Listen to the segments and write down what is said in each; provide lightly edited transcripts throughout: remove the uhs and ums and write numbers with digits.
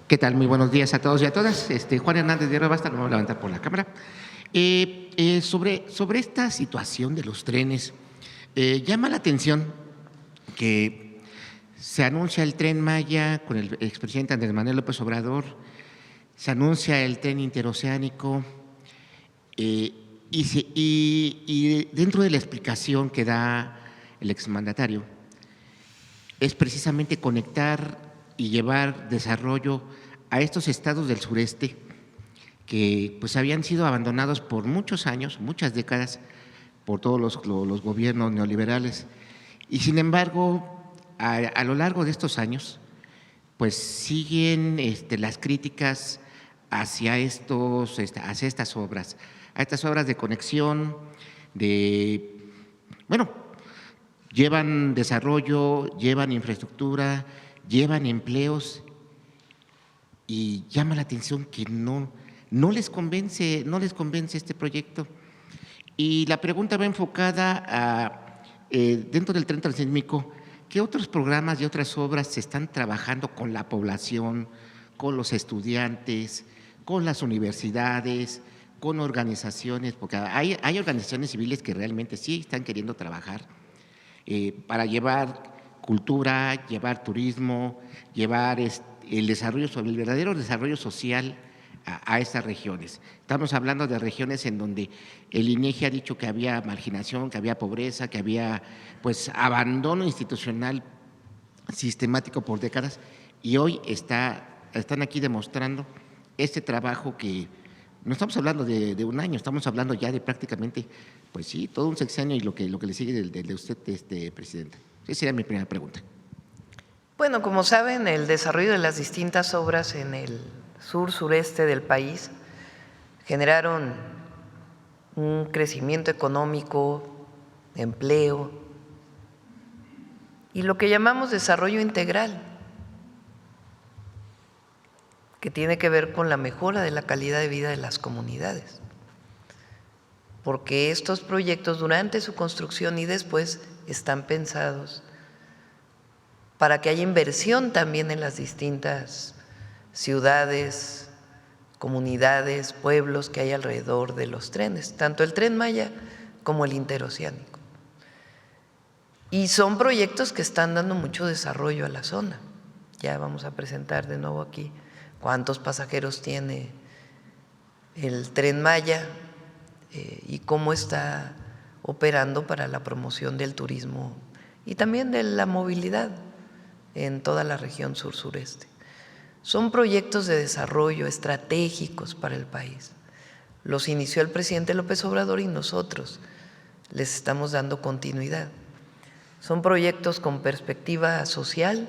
¿Qué tal? Muy buenos días a todos y a todas. Juan Hernández de Rebasta, no me voy a levantar por la cámara. Sobre esta situación de los trenes, llama la atención que se anuncia el Tren Maya con el expresidente Andrés Manuel López Obrador, se anuncia el tren interoceánico y dentro de la explicación que da el exmandatario es precisamente conectar y llevar desarrollo a estos estados del sureste que pues habían sido abandonados por muchos años, muchas décadas, por todos los gobiernos neoliberales. Y sin embargo, a lo largo de estos años, pues siguen las críticas hacia hacia estas obras, a estas obras de conexión, bueno, llevan desarrollo, llevan infraestructura, llevan empleos y llama la atención que no les convence este proyecto. Y la pregunta va enfocada dentro del Tren Transísmico, ¿qué otros programas y otras obras se están trabajando con la población, con los estudiantes, con las universidades, con organizaciones? Porque hay organizaciones civiles que realmente sí están queriendo trabajar para llevar cultura, llevar turismo, llevar el verdadero desarrollo social a estas regiones. Estamos hablando de regiones en donde el INEGI ha dicho que había marginación, que había pobreza, que había pues abandono institucional sistemático por décadas, y hoy están aquí demostrando este trabajo que no estamos hablando de un año, estamos hablando ya de prácticamente, pues sí, todo un sexenio y lo que le sigue de usted, presidente. Esa sería mi primera pregunta. Bueno, como saben, el desarrollo de las distintas obras en el sur-sureste del país generaron un crecimiento económico, empleo y lo que llamamos desarrollo integral, que tiene que ver con la mejora de la calidad de vida de las comunidades, porque estos proyectos durante su construcción y después están pensados para que haya inversión también en las distintas ciudades, comunidades, pueblos que hay alrededor de los trenes, tanto el Tren Maya como el interoceánico. Y son proyectos que están dando mucho desarrollo a la zona. Ya vamos a presentar de nuevo aquí cuántos pasajeros tiene el Tren Maya y cómo está operando para la promoción del turismo y también de la movilidad en toda la región sur-sureste. Son proyectos de desarrollo estratégicos para el país. Los inició el presidente López Obrador y nosotros les estamos dando continuidad. Son proyectos con perspectiva social,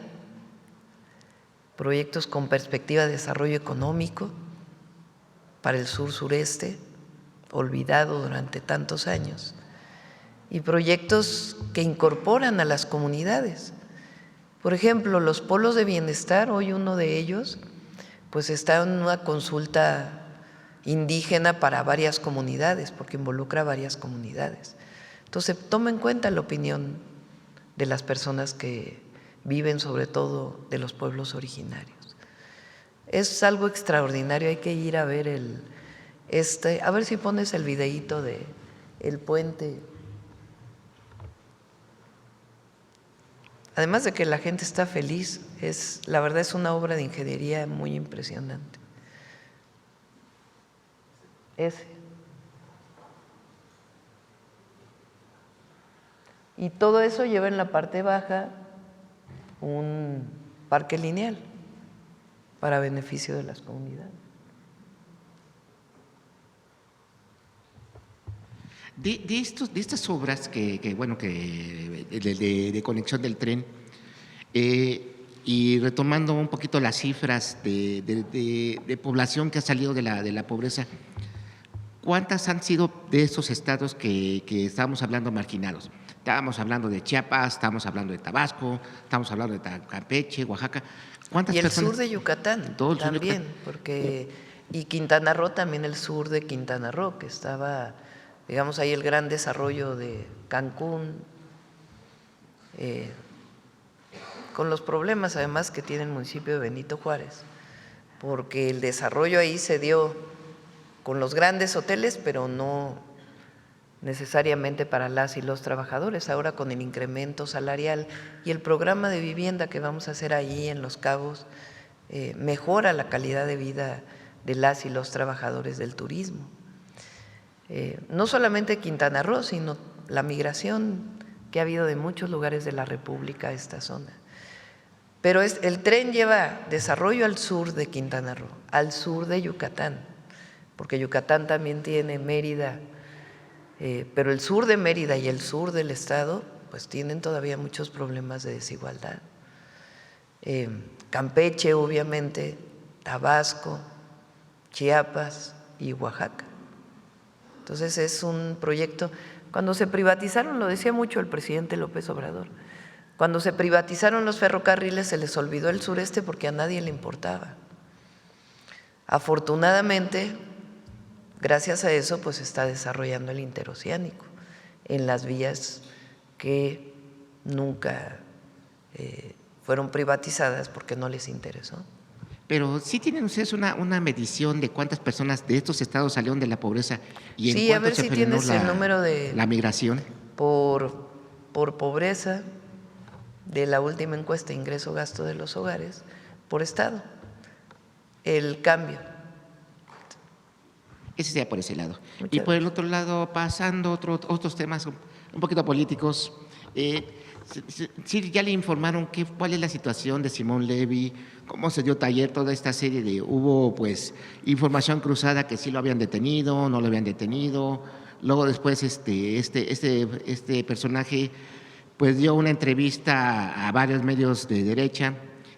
proyectos con perspectiva de desarrollo económico para el sur-sureste, olvidado durante tantos años, y proyectos que incorporan a las comunidades. Por ejemplo, los polos de bienestar, hoy uno de ellos, pues está en una consulta indígena para varias comunidades, porque involucra a varias comunidades. Entonces, toma en cuenta la opinión de las personas que viven, sobre todo de los pueblos originarios. Es algo extraordinario, hay que ir a ver a ver si pones el videíto de el puente. Además de que la gente está feliz, la verdad es una obra de ingeniería muy impresionante. Y todo eso lleva en la parte baja un parque lineal para beneficio de las comunidades. De estas obras de conexión del tren, y retomando un poquito las cifras de población que ha salido de la pobreza, ¿cuántas han sido de esos estados que estábamos hablando marginados? Estábamos hablando de Chiapas, estábamos hablando de Tabasco, estamos hablando de Campeche, Oaxaca. ¿Cuántas y el personas? sur de Yucatán también, y Quintana Roo también, el sur de Quintana Roo, que estaba, digamos, ahí el gran desarrollo de Cancún, con los problemas además que tiene el municipio de Benito Juárez, porque el desarrollo ahí se dio con los grandes hoteles, pero no necesariamente para las y los trabajadores. Ahora con el incremento salarial y el programa de vivienda que vamos a hacer allí en Los Cabos, mejora la calidad de vida de las y los trabajadores del turismo. No solamente Quintana Roo, sino la migración que ha habido de muchos lugares de la República a esta zona. Pero el tren lleva desarrollo al sur de Quintana Roo, al sur de Yucatán, porque Yucatán también tiene Mérida, pero el sur de Mérida y el sur del estado pues tienen todavía muchos problemas de desigualdad. Campeche, obviamente, Tabasco, Chiapas y Oaxaca. Entonces es un proyecto, cuando se privatizaron, lo decía mucho el presidente López Obrador, cuando se privatizaron los ferrocarriles se les olvidó el sureste porque a nadie le importaba. Afortunadamente, gracias a eso, pues se está desarrollando el interoceánico en las vías que nunca fueron privatizadas porque no les interesó. Pero sí tienen ustedes una medición de cuántas personas de estos estados salieron de la pobreza y en Sí, a cuánto ver se si frenó tienes el número de la migración. por pobreza de la última encuesta ingreso-gasto de los hogares por estado, el cambio. Ese sería por ese lado. Muchas Y por el gracias. otro lado, pasando otros temas un poquito políticos, sí, ya le informaron cuál es la situación de Simón Levy, cómo se dio taller, toda esta serie hubo pues información cruzada que sí lo habían detenido, no lo habían detenido. Luego después este personaje pues dio una entrevista a varios medios de derecha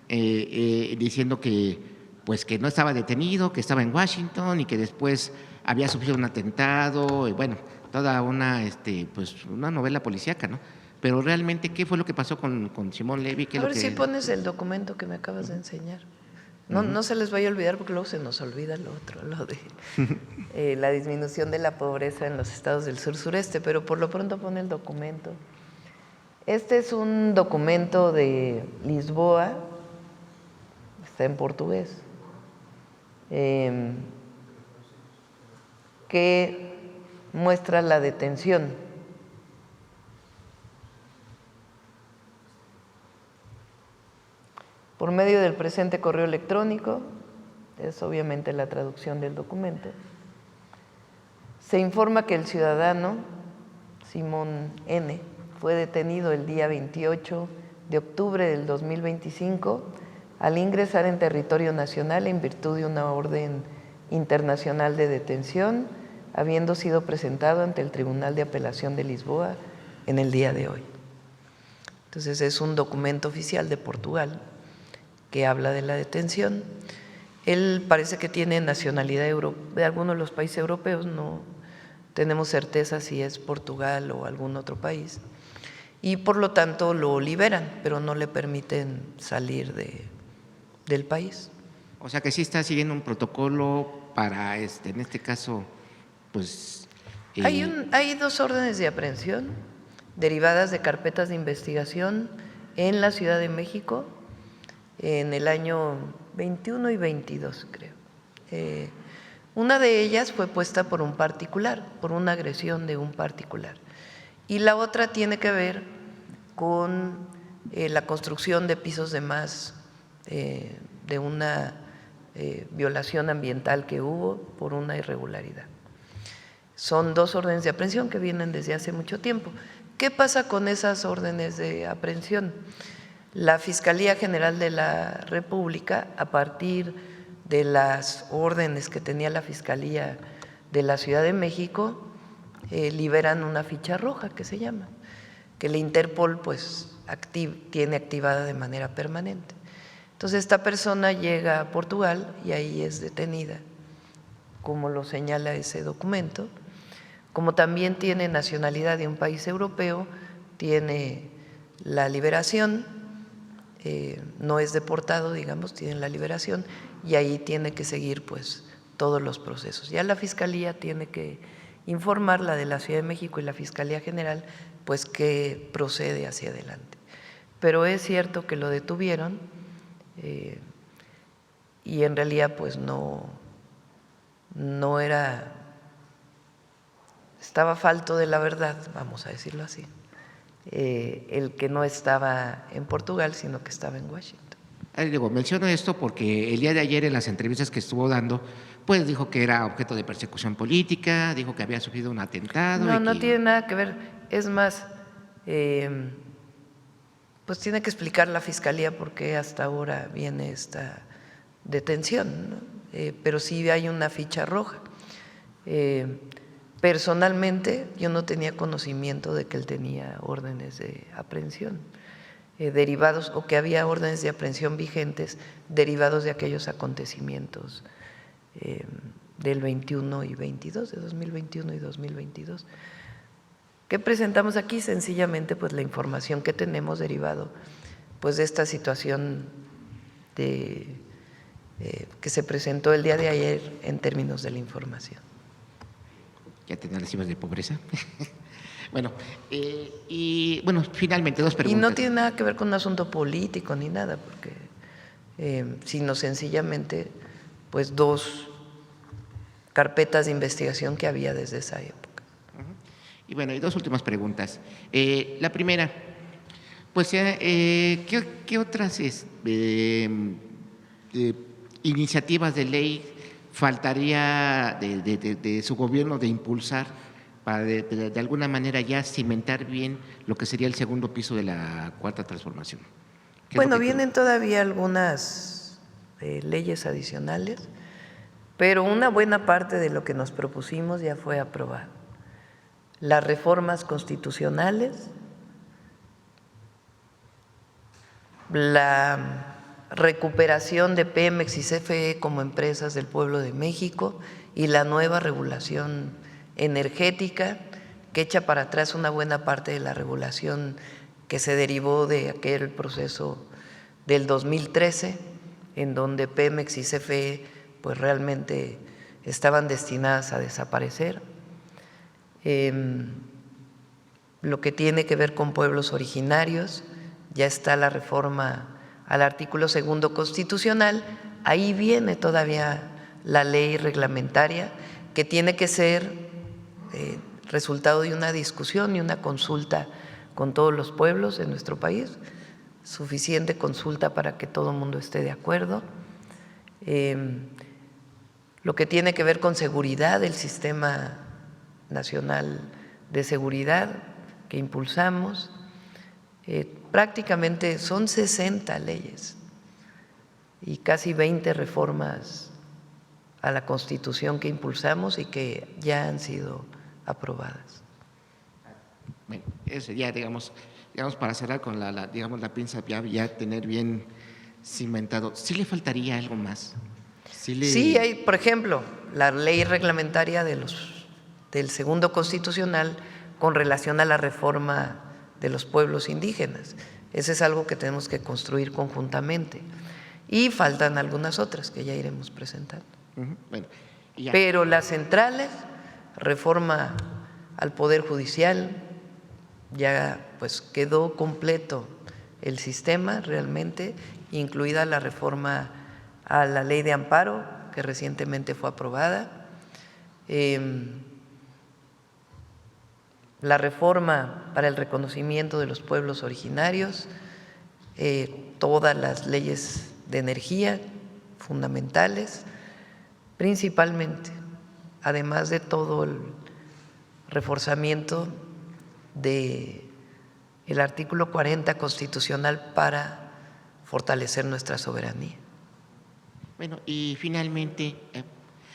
diciendo que pues que no estaba detenido, que estaba en Washington y que después había sufrido un atentado, y bueno, toda pues una novela policíaca, ¿no? Pero realmente, ¿qué fue lo que pasó con Simón Levy? ¿Qué A es lo ver que… si pones el documento que me acabas de enseñar. No se les vaya a olvidar porque luego se nos olvida lo otro, lo de la disminución de la pobreza en los estados del sur-sureste, pero por lo pronto pone el documento. Este es un documento de Lisboa, está en portugués, que muestra la detención por medio del presente correo electrónico, es obviamente la traducción del documento. Se informa que el ciudadano Simón N. fue detenido el día 28 de octubre del 2025 al ingresar en territorio nacional en virtud de una orden internacional de detención, habiendo sido presentado ante el Tribunal de Apelación de Lisboa en el día de hoy. Entonces es un documento oficial de Portugal que habla de la detención. Él parece que tiene nacionalidad de alguno de los países europeos, no tenemos certeza si es Portugal o algún otro país, y por lo tanto lo liberan, pero no le permiten salir del país. O sea, que sí está siguiendo un protocolo para, en este caso, pues… Hay dos órdenes de aprehensión derivadas de carpetas de investigación en la Ciudad de México en el año 21 y 22, creo. Una de ellas fue puesta por un particular, por una agresión de un particular. Y la otra tiene que ver con la construcción de pisos de más de una violación ambiental que hubo por una irregularidad. Son dos órdenes de aprehensión que vienen desde hace mucho tiempo. ¿Qué pasa con esas órdenes de aprehensión? La Fiscalía General de la República, a partir de las órdenes que tenía la Fiscalía de la Ciudad de México, liberan una ficha roja que se llama, que la Interpol pues tiene activada de manera permanente. Entonces esta persona llega a Portugal y ahí es detenida, como lo señala ese documento. Como también tiene nacionalidad de un país europeo, tiene la liberación, no es deportado, digamos, tiene la liberación y ahí tiene que seguir pues todos los procesos. Ya la Fiscalía tiene que informar, la de la Ciudad de México y la Fiscalía General, pues que procede hacia adelante. Pero es cierto que lo detuvieron y en realidad pues no era, estaba falto de la verdad, vamos a decirlo así, el que no estaba en Portugal, sino que estaba en Washington. Digo, menciono esto porque el día de ayer en las entrevistas que estuvo dando, pues dijo que era objeto de persecución política, dijo que había sufrido un atentado No, y no tiene que… nada que ver. Es más, pues tiene que explicar la Fiscalía por qué hasta ahora viene esta detención, ¿no? Pero sí hay una ficha roja. Personalmente, yo no tenía conocimiento de que él tenía órdenes de aprehensión derivados, o que había órdenes de aprehensión vigentes derivados de aquellos acontecimientos del 21 y 22, de 2021 y 2022. ¿Qué presentamos aquí? Sencillamente pues la información que tenemos derivado pues de esta situación que se presentó el día de ayer en términos de la información. Ya tenía las cifras de pobreza. Bueno, y bueno, finalmente dos Y preguntas. no tiene nada que ver con un asunto político ni nada, porque sino sencillamente pues dos carpetas de investigación que había desde esa época. Y bueno, y dos últimas preguntas. La primera, pues, ¿qué otras iniciativas de ley faltaría de su gobierno de impulsar para de alguna manera ya cimentar bien lo que sería el segundo piso de la Cuarta Transformación? ¿Qué es lo Bueno, que vienen todavía algunas leyes adicionales, pero una buena parte de lo que nos propusimos ya fue aprobado. Las reformas constitucionales, la recuperación de Pemex y CFE como empresas del pueblo de México y la nueva regulación energética que echa para atrás una buena parte de la regulación que se derivó de aquel proceso del 2013, en donde Pemex y CFE pues realmente estaban destinadas a desaparecer. Lo que tiene que ver con pueblos originarios, ya está la reforma al artículo 2 constitucional, ahí viene todavía la ley reglamentaria que tiene que ser resultado de una discusión y una consulta con todos los pueblos de nuestro país, suficiente consulta para que todo el mundo esté de acuerdo. Lo que tiene que ver con seguridad, el Sistema Nacional de Seguridad que impulsamos, prácticamente son 60 leyes y casi 20 reformas a la Constitución que impulsamos y que ya han sido aprobadas. Bueno, eso ya digamos para cerrar con digamos la pinza, ya tener bien cimentado. ¿Sí le faltaría algo más? Sí, hay, por ejemplo, la ley reglamentaria del segundo constitucional con relación a la reforma de los pueblos indígenas. Ese es algo que tenemos que construir conjuntamente. Y faltan algunas otras que ya iremos presentando. Bueno, ya. Pero las centrales, reforma al Poder Judicial, ya pues quedó completo el sistema realmente, incluida la reforma a la ley de amparo que recientemente fue aprobada, la reforma para el reconocimiento de los pueblos originarios, todas las leyes de energía fundamentales, principalmente, además de todo el reforzamiento del artículo 40 constitucional para fortalecer nuestra soberanía. Bueno, y finalmente,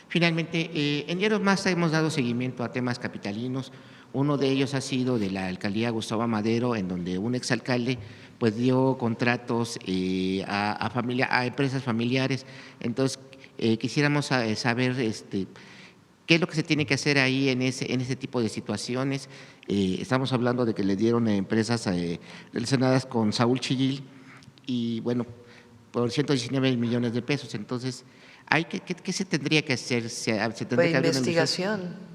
en Diarios Más hemos dado seguimiento a temas capitalinos. Uno de ellos ha sido de la alcaldía Gustavo Madero, en donde un exalcalde pues dio contratos a empresas familiares. Entonces, quisiéramos saber qué es lo que se tiene que hacer ahí en ese tipo de situaciones. Estamos hablando de que le dieron empresas relacionadas con Saúl Chillil y bueno, por 119 millones de pesos. Entonces, ¿qué se tendría que hacer? ¿Se tendría que haber una investigación.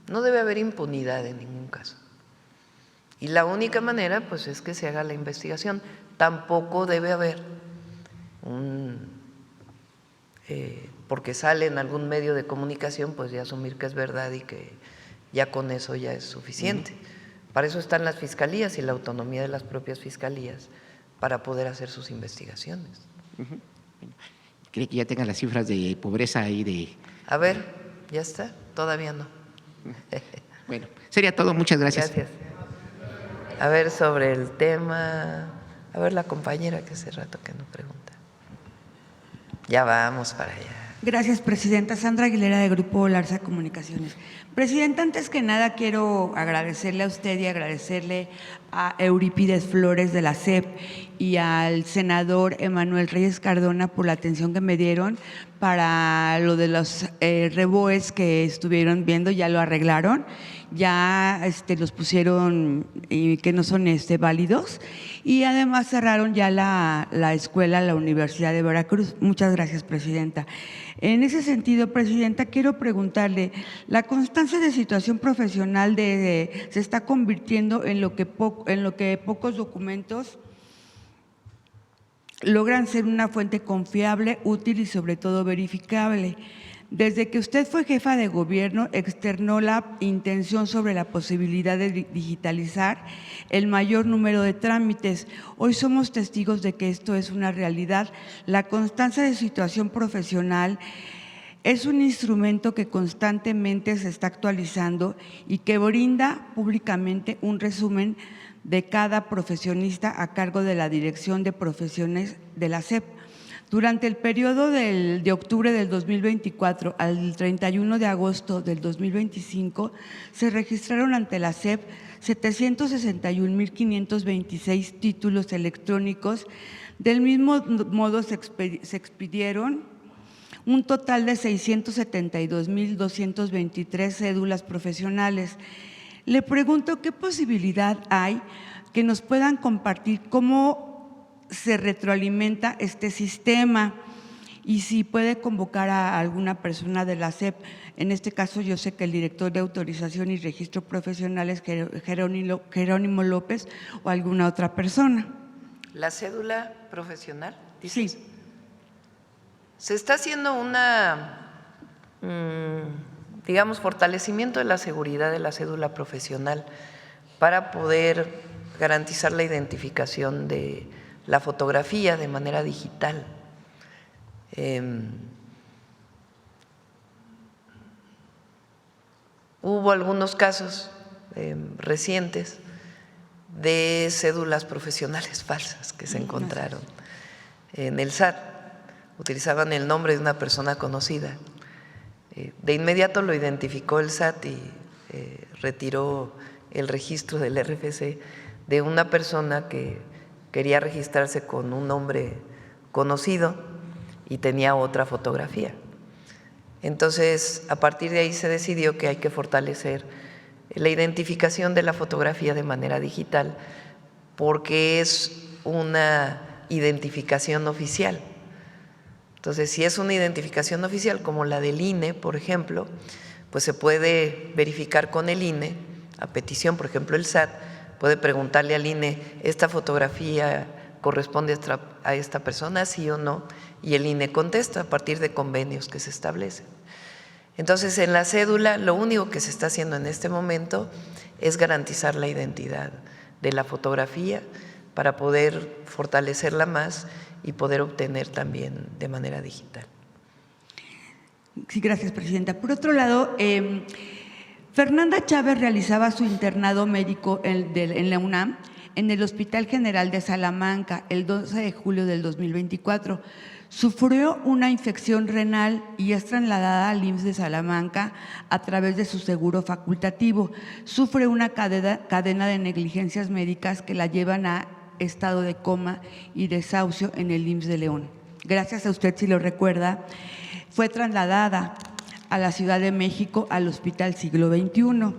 No debe haber impunidad en ningún caso. Y la única manera pues es que se haga la investigación. Tampoco debe haber un porque sale en algún medio de comunicación, pues ya asumir que es verdad y que ya con eso ya es suficiente. Para eso están las fiscalías y la autonomía de las propias fiscalías para poder hacer sus investigaciones. ¿Cree que ya tengan las cifras de pobreza ahí de...? A ver, ¿ya está? Todavía no. Bueno, sería todo. Muchas gracias. Gracias. A ver, sobre el tema… A ver, la compañera que hace rato que no pregunta. Ya vamos para allá. Gracias, Presidenta. Sandra Aguilera, de Grupo Larsa Comunicaciones. Presidenta, antes que nada quiero agradecerle a usted y agradecerle a Eurípides Flores de la SEP y al senador Emanuel Reyes Cardona por la atención que me dieron para lo de los reboes que estuvieron viendo. Ya lo arreglaron, ya los pusieron que no son válidos, y además cerraron ya la escuela, la Universidad de Veracruz. Muchas gracias, Presidenta. En ese sentido, Presidenta, quiero preguntarle, la constancia de situación profesional se está convirtiendo en lo que pocos documentos logran ser una fuente confiable, útil y sobre todo verificable. Desde que usted fue jefa de gobierno, externó la intención sobre la posibilidad de digitalizar el mayor número de trámites. Hoy somos testigos de que esto es una realidad. La constancia de situación profesional es un instrumento que constantemente se está actualizando y que brinda públicamente un resumen de cada profesionista a cargo de la Dirección de Profesiones de la SEP. Durante el periodo de octubre del 2024 al 31 de agosto del 2025, se registraron ante la SEP 761,526 títulos electrónicos. Del mismo modo, se expidieron un total de 672,223 cédulas profesionales. Le pregunto, ¿qué posibilidad hay que nos puedan compartir cómo se retroalimenta este sistema y si puede convocar a alguna persona de la SEP? En este caso, yo sé que el director de autorización y registro profesional es Jerónimo López, o alguna otra persona. ¿La cédula profesional? Sí. Se está haciendo digamos, fortalecimiento de la seguridad de la cédula profesional para poder garantizar la identificación de la fotografía de manera digital. Hubo algunos casos recientes de cédulas profesionales falsas que se encontraron en el SAT. Utilizaban el nombre de una persona conocida. De inmediato lo identificó el SAT y retiró el registro del RFC de una persona que quería registrarse con un nombre conocido y tenía otra fotografía. Entonces, a partir de ahí se decidió que hay que fortalecer la identificación de la fotografía de manera digital, porque es una identificación oficial. Entonces, si es una identificación oficial como la del INE, por ejemplo, pues se puede verificar con el INE, a petición, por ejemplo, el SAT puede preguntarle al INE, ¿esta fotografía corresponde a esta persona, sí o no? Y el INE contesta a partir de convenios que se establecen. Entonces, en la cédula, lo único que se está haciendo en este momento es garantizar la identidad de la fotografía para poder fortalecerla más y poder obtener también de manera digital. Sí, gracias, Presidenta. Por otro lado, Fernanda Chávez realizaba su internado médico en la UNAM, en el Hospital General de Salamanca, el 12 de julio del 2024. Sufrió una infección renal y es trasladada al IMSS de Salamanca a través de su seguro facultativo. Sufre una cadena de negligencias médicas que la llevan a estado de coma y desahucio en el IMSS de León. Gracias a usted, si lo recuerda, fue trasladada a la Ciudad de México al Hospital Siglo XXI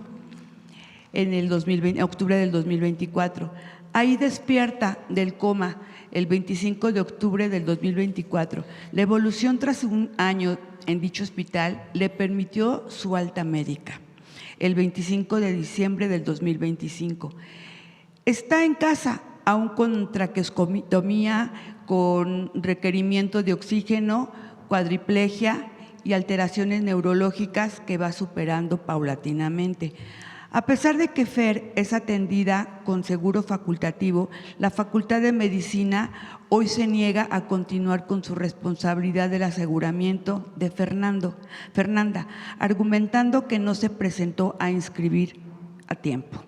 en octubre del 2024. Ahí despierta del coma el 25 de octubre del 2024. La evolución tras un año en dicho hospital le permitió su alta médica el 25 de diciembre del 2025. Está en casa, aún con traqueostomía, con requerimiento de oxígeno, cuadriplegia y alteraciones neurológicas que va superando paulatinamente. A pesar de que Fer es atendida con seguro facultativo, la Facultad de Medicina hoy se niega a continuar con su responsabilidad del aseguramiento de Fernanda, argumentando que no se presentó a inscribir a tiempo.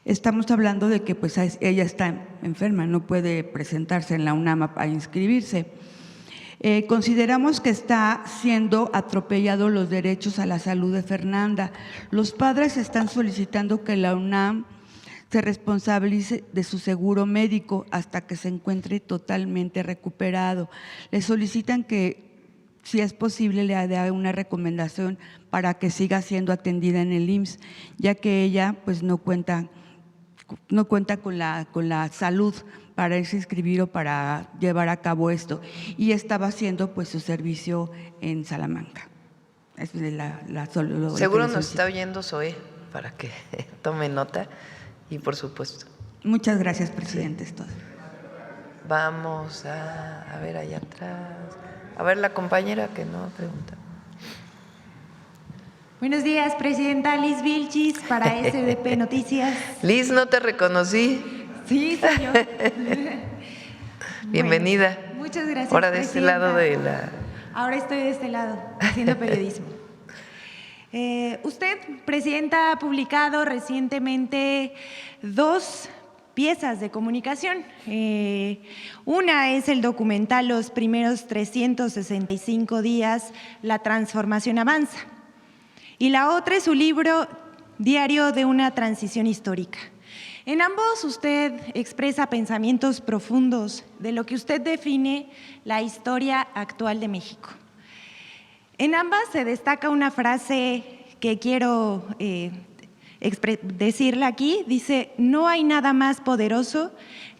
Estamos hablando de que pues, ella está enferma, no puede presentarse en la UNAM a inscribirse. Consideramos que está siendo atropellados los derechos a la salud de Fernanda. Los padres están solicitando que la UNAM se responsabilice de su seguro médico hasta que se encuentre totalmente recuperado. Le solicitan que, si es posible, le dé una recomendación para que siga siendo atendida en el IMSS, ya que ella pues, no cuenta con la salud para irse a inscribir o para llevar a cabo esto, y estaba haciendo pues su servicio en Salamanca. Es Seguro nos está oyendo Zoé para que tome nota y por supuesto. Muchas gracias, presidente. Sí. Vamos a ver allá atrás. A ver la compañera que no pregunta. Buenos días, presidenta Liz Vilchis, para SDP Noticias. Liz, no te reconocí. Sí, señor. Bienvenida. Bueno, muchas gracias. Ahora de este lado de la… Ahora estoy de este lado, haciendo periodismo. Usted, presidenta, ha publicado recientemente 2 piezas de comunicación. Una es el documental Los primeros 365 días, la transformación avanza. Y la otra es su libro Diario de una transición histórica. En ambos usted expresa pensamientos profundos de lo que usted define la historia actual de México. En ambas se destaca una frase que quiero decirla aquí, dice: no hay nada más poderoso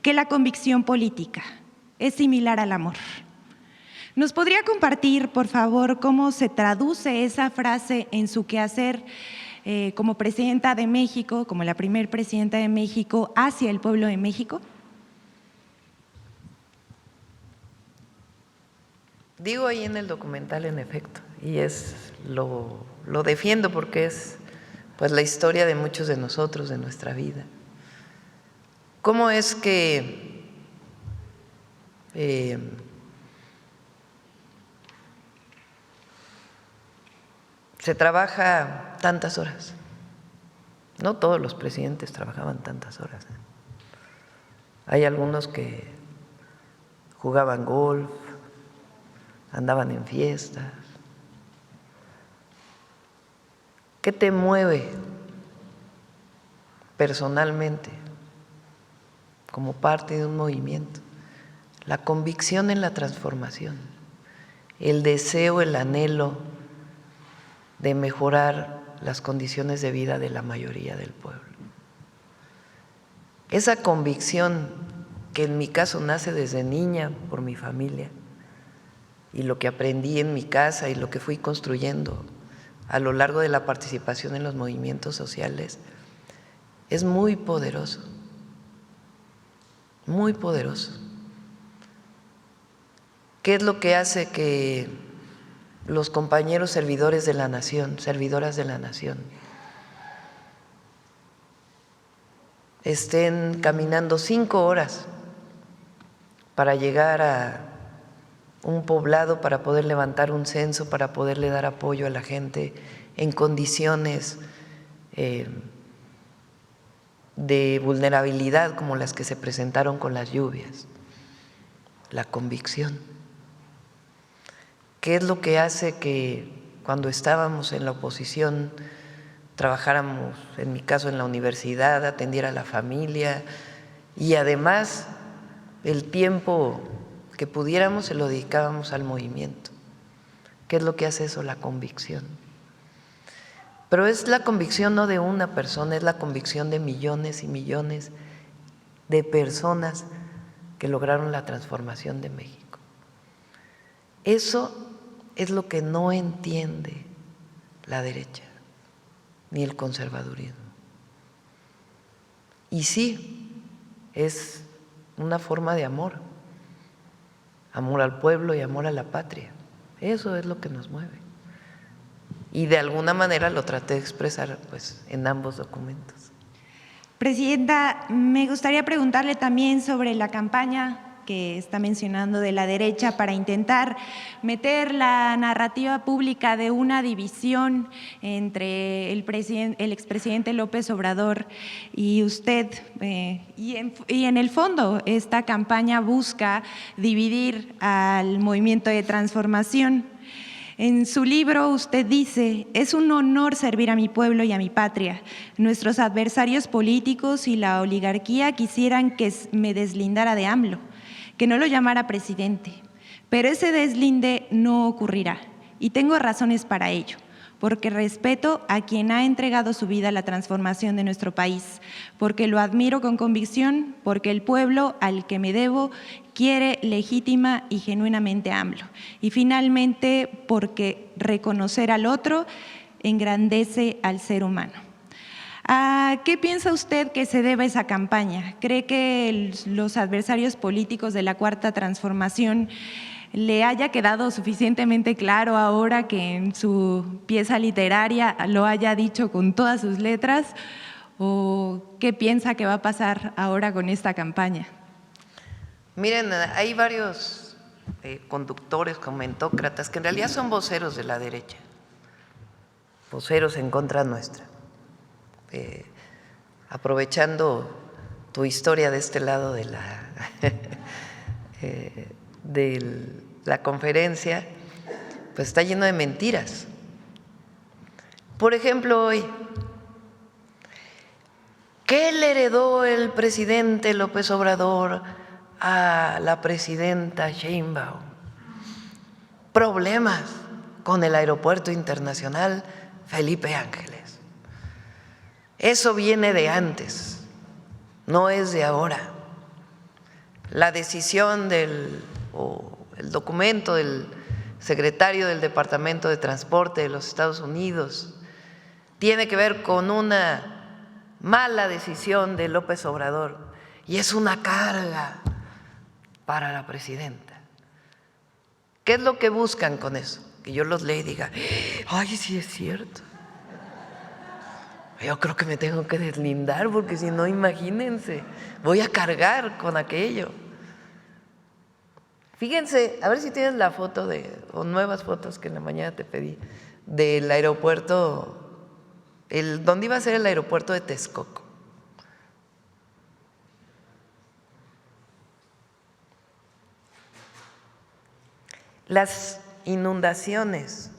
que la convicción política, es similar al amor. ¿Nos podría compartir, por favor, cómo se traduce esa frase en su quehacer como presidenta de México, como la primer presidenta de México, hacia el pueblo de México? Digo ahí en el documental, en efecto, y lo defiendo porque es pues la historia de muchos de nosotros, de nuestra vida. ¿Cómo es que se trabaja tantas horas? No todos los presidentes trabajaban tantas horas. Hay algunos que jugaban golf, andaban en fiestas. ¿Qué te mueve personalmente como parte de un movimiento? La convicción en la transformación, el deseo, el anhelo de mejorar las condiciones de vida de la mayoría del pueblo. Esa convicción, que en mi caso nace desde niña por mi familia y lo que aprendí en mi casa y lo que fui construyendo a lo largo de la participación en los movimientos sociales, es muy poderoso, muy poderoso. ¿Qué es lo que hace que los compañeros servidores de la nación, servidoras de la nación, estén caminando 5 horas para llegar a un poblado, para poder levantar un censo, para poderle dar apoyo a la gente en condiciones de vulnerabilidad como las que se presentaron con las lluvias? La convicción. ¿Qué es lo que hace que cuando estábamos en la oposición trabajáramos, en mi caso en la universidad, atendiera a la familia y además el tiempo que pudiéramos se lo dedicábamos al movimiento? ¿Qué es lo que hace eso? La convicción. Pero es la convicción no de una persona, es la convicción de millones y millones de personas que lograron la transformación de México. Eso es lo que no entiende la derecha ni el conservadurismo. Y sí, es una forma de amor, amor al pueblo y amor a la patria. Eso es lo que nos mueve. Y de alguna manera lo traté de expresar pues, en ambos documentos. Presidenta, me gustaría preguntarle también sobre la campaña que está mencionando de la derecha para intentar meter la narrativa pública de una división entre el expresidente López Obrador y usted. Y en el fondo, esta campaña busca dividir al movimiento de transformación. En su libro usted dice: es un honor servir a mi pueblo y a mi patria. Nuestros adversarios políticos y la oligarquía quisieran que me deslindara de AMLO, que no lo llamara presidente, pero ese deslinde no ocurrirá y tengo razones para ello, porque respeto a quien ha entregado su vida a la transformación de nuestro país, porque lo admiro con convicción, porque el pueblo al que me debo quiere legítima y genuinamente a AMLO. Y finalmente, porque reconocer al otro engrandece al ser humano. ¿A qué piensa usted que se debe esa campaña? ¿Cree que los adversarios políticos de la Cuarta Transformación le haya quedado suficientemente claro ahora que en su pieza literaria lo haya dicho con todas sus letras? ¿O qué piensa que va a pasar ahora con esta campaña? Miren, hay varios conductores, comentócratas, que en realidad son voceros de la derecha, voceros en contra nuestra. Aprovechando tu historia de este lado de la conferencia, pues está lleno de mentiras. Por ejemplo, hoy, ¿qué le heredó el presidente López Obrador a la presidenta Sheinbaum? Problemas con el Aeropuerto Internacional Felipe Ángeles. Eso viene de antes, no es de ahora. La decisión o el documento del secretario del Departamento de Transporte de los Estados Unidos tiene que ver con una mala decisión de López Obrador y es una carga para la presidenta. ¿Qué es lo que buscan con eso? Que yo los lea y diga: ¡ay, sí es cierto! Yo creo que me tengo que deslindar porque si no, imagínense, voy a cargar con aquello. Fíjense, a ver si tienes la foto o nuevas fotos que en la mañana te pedí del aeropuerto, donde iba a ser el aeropuerto de Texcoco. Las inundaciones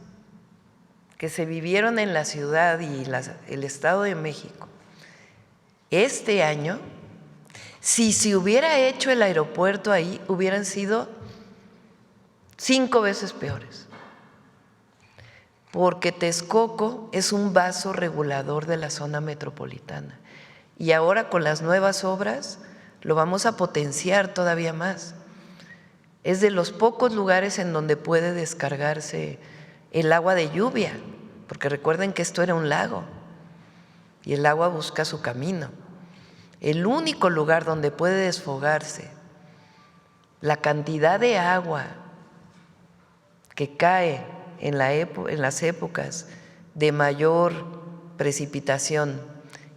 que se vivieron en la ciudad y el Estado de México este año, si se hubiera hecho el aeropuerto ahí, hubieran sido 5 veces peores, porque Texcoco es un vaso regulador de la zona metropolitana y ahora con las nuevas obras lo vamos a potenciar todavía más. Es de los pocos lugares en donde puede descargarse el agua de lluvia, porque recuerden que esto era un lago y el agua busca su camino. El único lugar donde puede desfogarse la cantidad de agua que cae en las épocas de mayor precipitación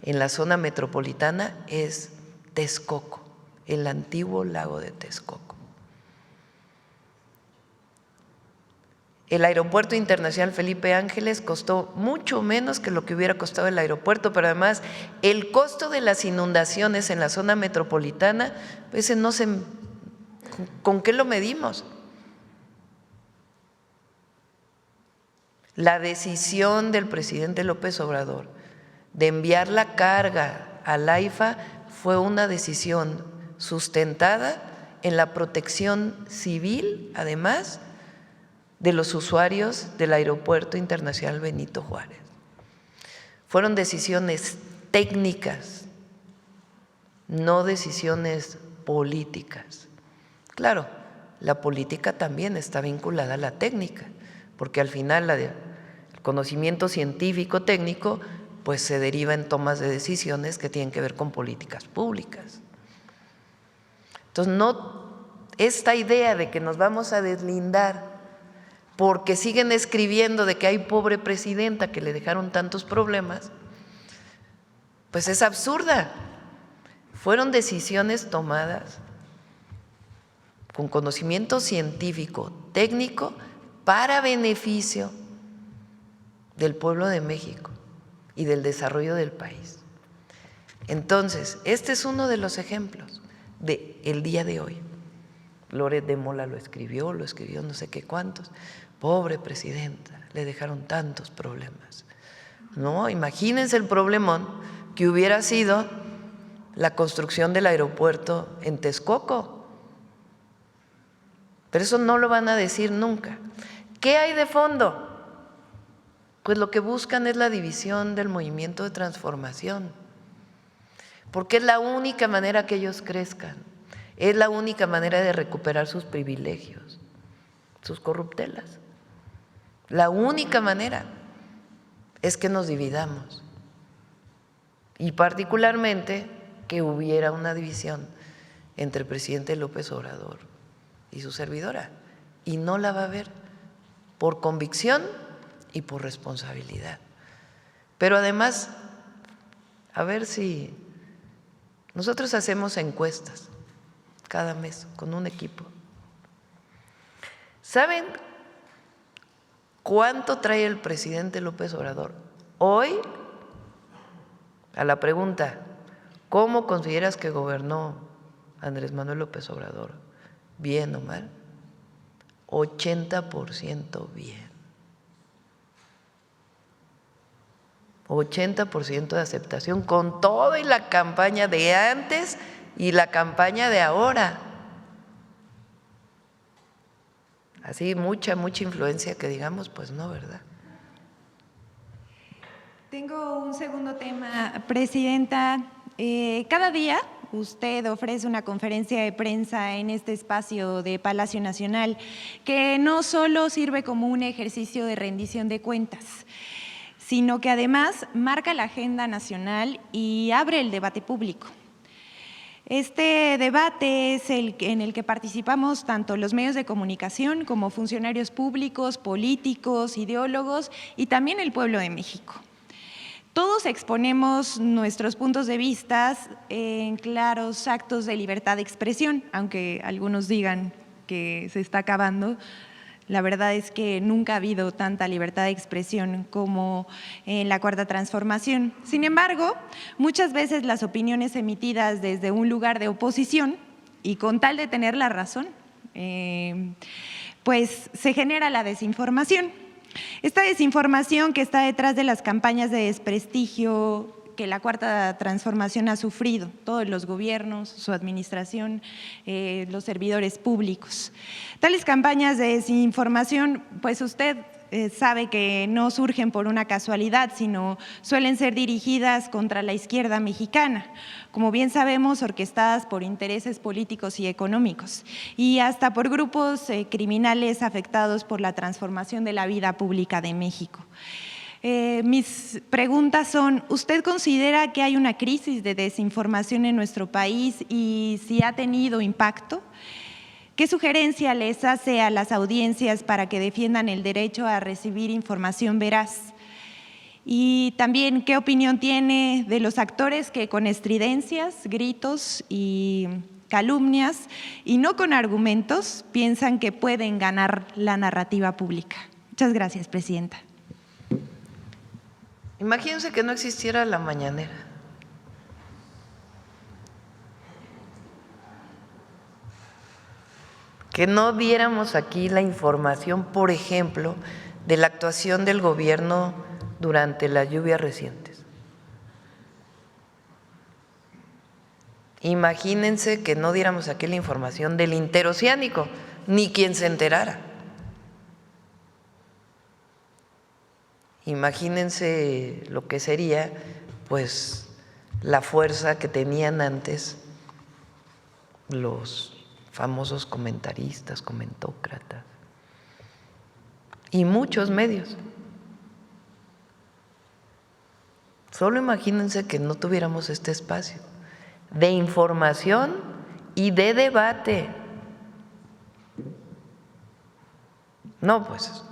en la zona metropolitana es Texcoco, el antiguo lago de Texcoco. El Aeropuerto Internacional Felipe Ángeles costó mucho menos que lo que hubiera costado el aeropuerto, pero además el costo de las inundaciones en la zona metropolitana, pues no sé, ¿con qué lo medimos? La decisión del presidente López Obrador de enviar la carga al AIFA fue una decisión sustentada en la protección civil, además, de los usuarios del Aeropuerto Internacional Benito Juárez. Fueron decisiones técnicas, no decisiones políticas. Claro, la política también está vinculada a la técnica, porque al final el conocimiento científico técnico pues se deriva en tomas de decisiones que tienen que ver con políticas públicas. Entonces, esta idea de que nos vamos a deslindar porque siguen escribiendo de que hay pobre presidenta que le dejaron tantos problemas, pues es absurda. Fueron decisiones tomadas con conocimiento científico, técnico, para beneficio del pueblo de México y del desarrollo del país. Entonces, este es uno de los ejemplos del día de hoy. Loret de Mola lo escribió no sé qué cuántos. Pobre presidenta, le dejaron tantos problemas. No, imagínense el problemón que hubiera sido la construcción del aeropuerto en Texcoco. Pero eso no lo van a decir nunca. ¿Qué hay de fondo? Pues lo que buscan es la división del movimiento de transformación, porque es la única manera que ellos crezcan, es la única manera de recuperar sus privilegios, sus corruptelas. La única manera es que nos dividamos y particularmente que hubiera una división entre el presidente López Obrador y su servidora, y no la va a haber por convicción y por responsabilidad. Pero además, a ver si nosotros hacemos encuestas cada mes con un equipo. ¿Saben cuánto trae el presidente López Obrador hoy? A la pregunta, ¿cómo consideras que gobernó Andrés Manuel López Obrador? ¿Bien o mal? 80% bien. 80% de aceptación con todo y la campaña de antes y la campaña de ahora. Así mucha influencia que digamos, pues no, ¿verdad? Tengo un segundo tema, Presidenta. Cada día usted ofrece una conferencia de prensa en este espacio de Palacio Nacional que no solo sirve como un ejercicio de rendición de cuentas, sino que además marca la agenda nacional y abre el debate público. Este debate es el en el que participamos tanto los medios de comunicación como funcionarios públicos, políticos, ideólogos y también el pueblo de México. Todos exponemos nuestros puntos de vista en claros actos de libertad de expresión, aunque algunos digan que se está acabando. La verdad es que nunca ha habido tanta libertad de expresión como en la Cuarta Transformación. Sin embargo, muchas veces las opiniones emitidas desde un lugar de oposición y con tal de tener la razón, pues se genera la desinformación. Esta desinformación que está detrás de las campañas de desprestigio que la Cuarta Transformación ha sufrido, todos los gobiernos, su administración, los servidores públicos. Tales campañas de desinformación, pues usted sabe que no surgen por una casualidad, sino suelen ser dirigidas contra la izquierda mexicana, como bien sabemos, orquestadas por intereses políticos y económicos, y hasta por grupos criminales afectados por la transformación de la vida pública de México. Mis preguntas son, ¿usted considera que hay una crisis de desinformación en nuestro país y si ha tenido impacto? ¿Qué sugerencia les hace a las audiencias para que defiendan el derecho a recibir información veraz? Y también, ¿qué opinión tiene de los actores que con estridencias, gritos y calumnias y no con argumentos piensan que pueden ganar la narrativa pública? Muchas gracias, Presidenta. Imagínense que no existiera la mañanera. Que no diéramos aquí la información, por ejemplo, de la actuación del gobierno durante las lluvias recientes. Imagínense que no diéramos aquí la información del interoceánico, ni quien se enterara. Imagínense lo que sería, pues, la fuerza que tenían antes los famosos comentaristas, comentócratas y muchos medios. Solo imagínense que no tuviéramos este espacio de información y de debate. No, pues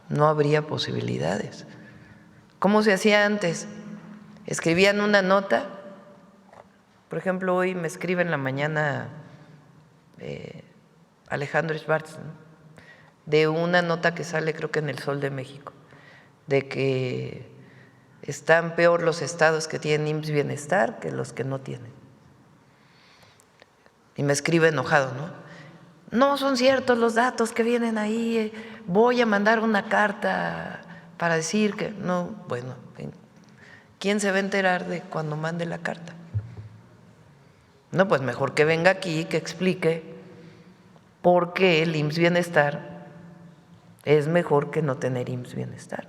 no habría posibilidades. ¿Cómo se hacía antes? Escribían una nota, por ejemplo, hoy me escribe en la mañana Alejandro Schwartz, ¿no?, de una nota que sale creo que en El Sol de México, de que están peor los estados que tienen IMSS Bienestar que los que no tienen. Y me escribe enojado, ¿no? No son ciertos los datos que vienen ahí, voy a mandar una carta para decir que no. Bueno, ¿quién se va a enterar de cuando mande la carta? No, pues mejor que venga aquí, que explique por qué el IMSS Bienestar es mejor que no tener IMSS Bienestar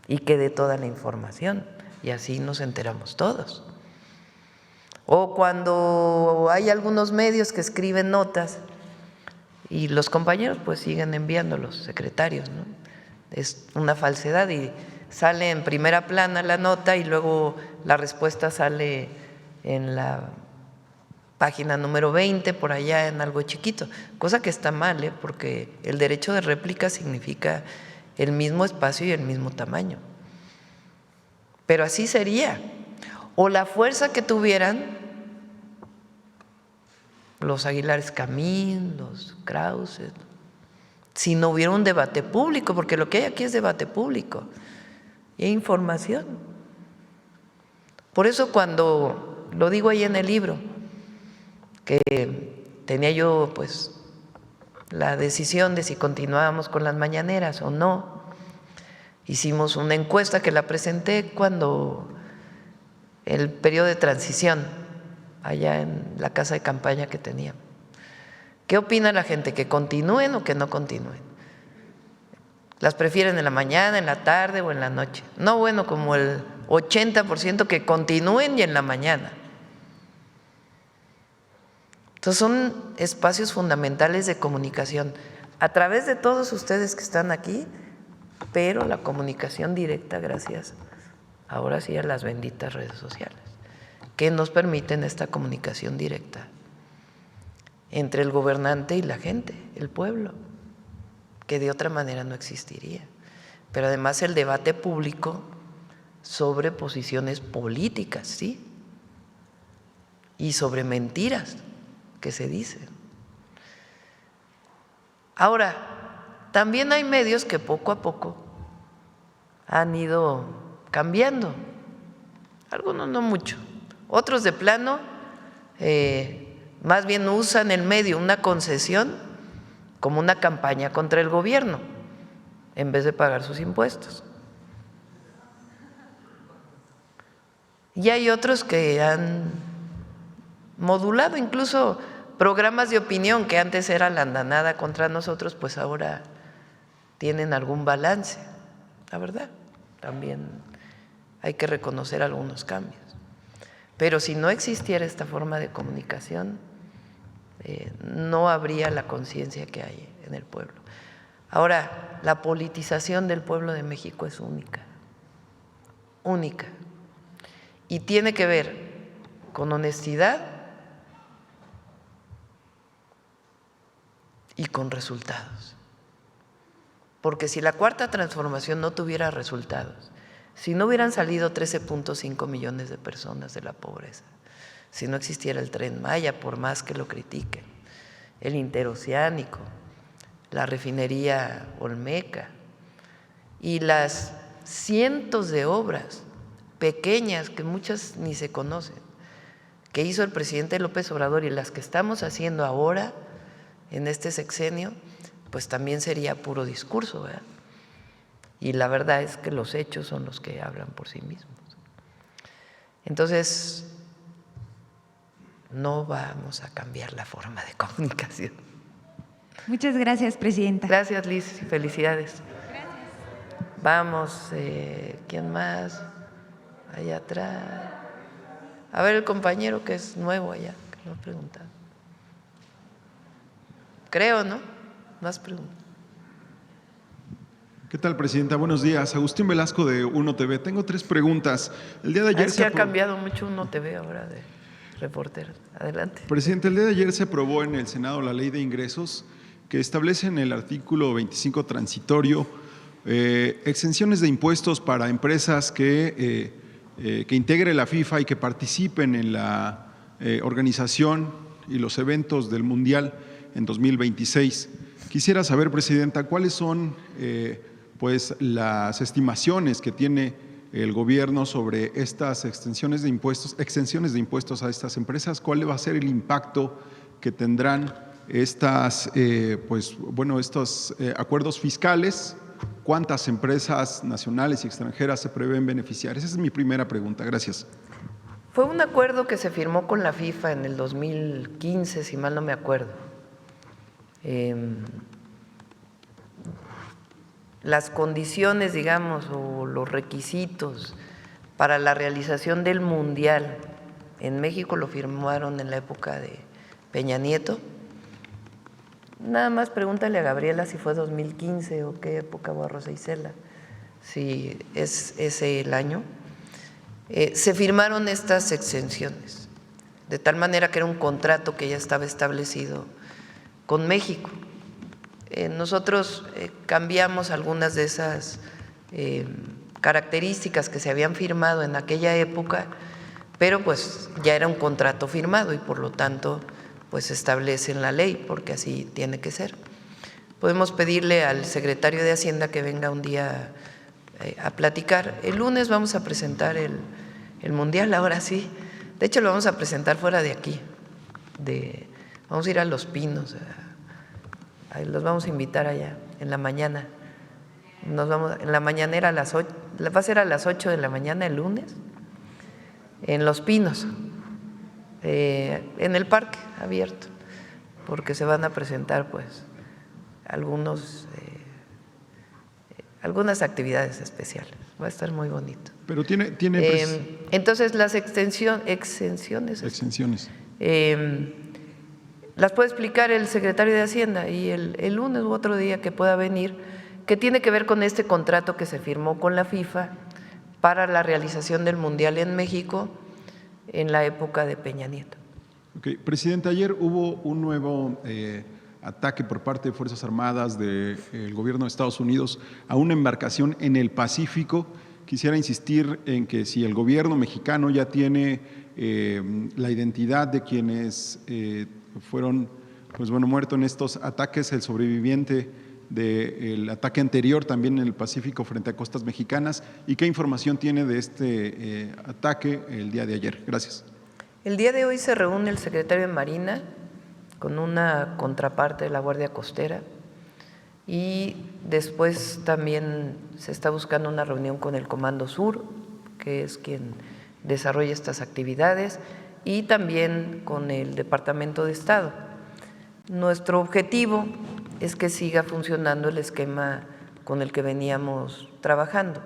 y que dé toda la información, y así nos enteramos todos. O cuando hay algunos medios que escriben notas y los compañeros pues siguen enviando, los secretarios, ¿no? Es una falsedad y sale en primera plana la nota y luego la respuesta sale en la página número 20, por allá en algo chiquito, cosa que está mal, porque el derecho de réplica significa el mismo espacio y el mismo tamaño. Pero así sería. O la fuerza que tuvieran los Aguilares Camín, los Krause, si no hubiera un debate público, porque lo que hay aquí es debate público y hay información. Por eso cuando lo digo ahí en el libro, que tenía yo pues la decisión de si continuábamos con las mañaneras o no, hicimos una encuesta que la presenté cuando el periodo de transición, allá en la casa de campaña que teníamos. ¿Qué opina la gente? ¿Que continúen o que no continúen? ¿Las prefieren en la mañana, en la tarde o en la noche? No, bueno, como el 80% que continúen y en la mañana. Entonces son espacios fundamentales de comunicación a través de todos ustedes que están aquí, pero la comunicación directa gracias ahora sí a las benditas redes sociales que nos permiten esta comunicación directa entre el gobernante y la gente, el pueblo, que de otra manera no existiría. Pero además el debate público sobre posiciones políticas, ¿sí? Y sobre mentiras que se dicen. Ahora, también hay medios que poco a poco han ido cambiando, algunos no mucho, otros de plano más bien usan el medio, una concesión, como una campaña contra el gobierno, en vez de pagar sus impuestos. Y hay otros que han modulado incluso programas de opinión que antes era la andanada contra nosotros, pues ahora tienen algún balance, la verdad. También hay que reconocer algunos cambios. Pero si no existiera esta forma de comunicación, no habría la conciencia que hay en el pueblo. Ahora, la politización del pueblo de México es única, única, y tiene que ver con honestidad y con resultados. Porque si la Cuarta Transformación no tuviera resultados, si no hubieran salido 13.5 millones de personas de la pobreza, si no existiera el Tren Maya, por más que lo critiquen, el interoceánico, la refinería Olmeca y las cientos de obras pequeñas que muchas ni se conocen, que hizo el presidente López Obrador y las que estamos haciendo ahora en este sexenio, pues también sería puro discurso, ¿verdad? Y la verdad es que los hechos son los que hablan por sí mismos. Entonces, no vamos a cambiar la forma de comunicación. Muchas gracias, presidenta. Gracias, Liz, y felicidades. Gracias. Vamos, ¿quién más? Allá atrás. A ver, el compañero que es nuevo allá, que no ha preguntado. Creo, ¿no? Más preguntas. ¿Qué tal, presidenta? Buenos días. Agustín Velasco de Uno TV. Tengo 3 preguntas. El día de ayer Es que ha cambiado mucho Uno TV ahora de reportero. Adelante. Presidente, el día de ayer se aprobó en el Senado la Ley de Ingresos que establece en el artículo 25 transitorio exenciones de impuestos para empresas que integre la FIFA y que participen en la organización y los eventos del Mundial en 2026. Quisiera saber, Presidenta, cuáles son pues, las estimaciones que tiene el gobierno sobre estas exenciones de impuestos a estas empresas, cuál va a ser el impacto que tendrán estos acuerdos fiscales, cuántas empresas nacionales y extranjeras se prevén beneficiar. Esa es mi primera pregunta. Gracias. Fue un acuerdo que se firmó con la FIFA en el 2015, si mal no me acuerdo. Las condiciones, digamos, o los requisitos para la realización del Mundial en México lo firmaron en la época de Peña Nieto. Nada más pregúntale a Gabriela si fue 2015 o qué época, o a Rosa Isela, si es ese el año. Se firmaron estas exenciones, de tal manera que era un contrato que ya estaba establecido con México. Nosotros cambiamos algunas de esas características que se habían firmado en aquella época, pero pues ya era un contrato firmado y por lo tanto pues se establece en la ley, porque así tiene que ser. Podemos pedirle al secretario de Hacienda que venga un día a platicar. El lunes vamos a presentar el Mundial, ahora sí. De hecho, lo vamos a presentar fuera de aquí. Vamos a ir a Los Pinos. Los vamos a invitar allá en la mañana. En la mañanera a las 8, va a ser a las 8 de la mañana el lunes, en Los Pinos, en el parque abierto, porque se van a presentar pues algunas actividades especiales. Va a estar muy bonito. Pero tiene entonces las exenciones. Las puede explicar el secretario de Hacienda y el lunes u otro día que pueda venir, que tiene que ver con este contrato que se firmó con la FIFA para la realización del Mundial en México en la época de Peña Nieto. Okay. Presidente, ayer hubo un nuevo ataque por parte de Fuerzas Armadas del gobierno de Estados Unidos a una embarcación en el Pacífico. Quisiera insistir en que si el gobierno mexicano ya tiene la identidad de quienes fueron muertos en estos ataques, el sobreviviente del ataque anterior también en el Pacífico frente a costas mexicanas, y qué información tiene de este ataque el día de ayer. Gracias. El día de hoy se reúne el secretario de Marina con una contraparte de la Guardia Costera y después también se está buscando una reunión con el Comando Sur, que es quien desarrolla estas actividades, y también con el Departamento de Estado. Nuestro objetivo es que siga funcionando el esquema con el que veníamos trabajando,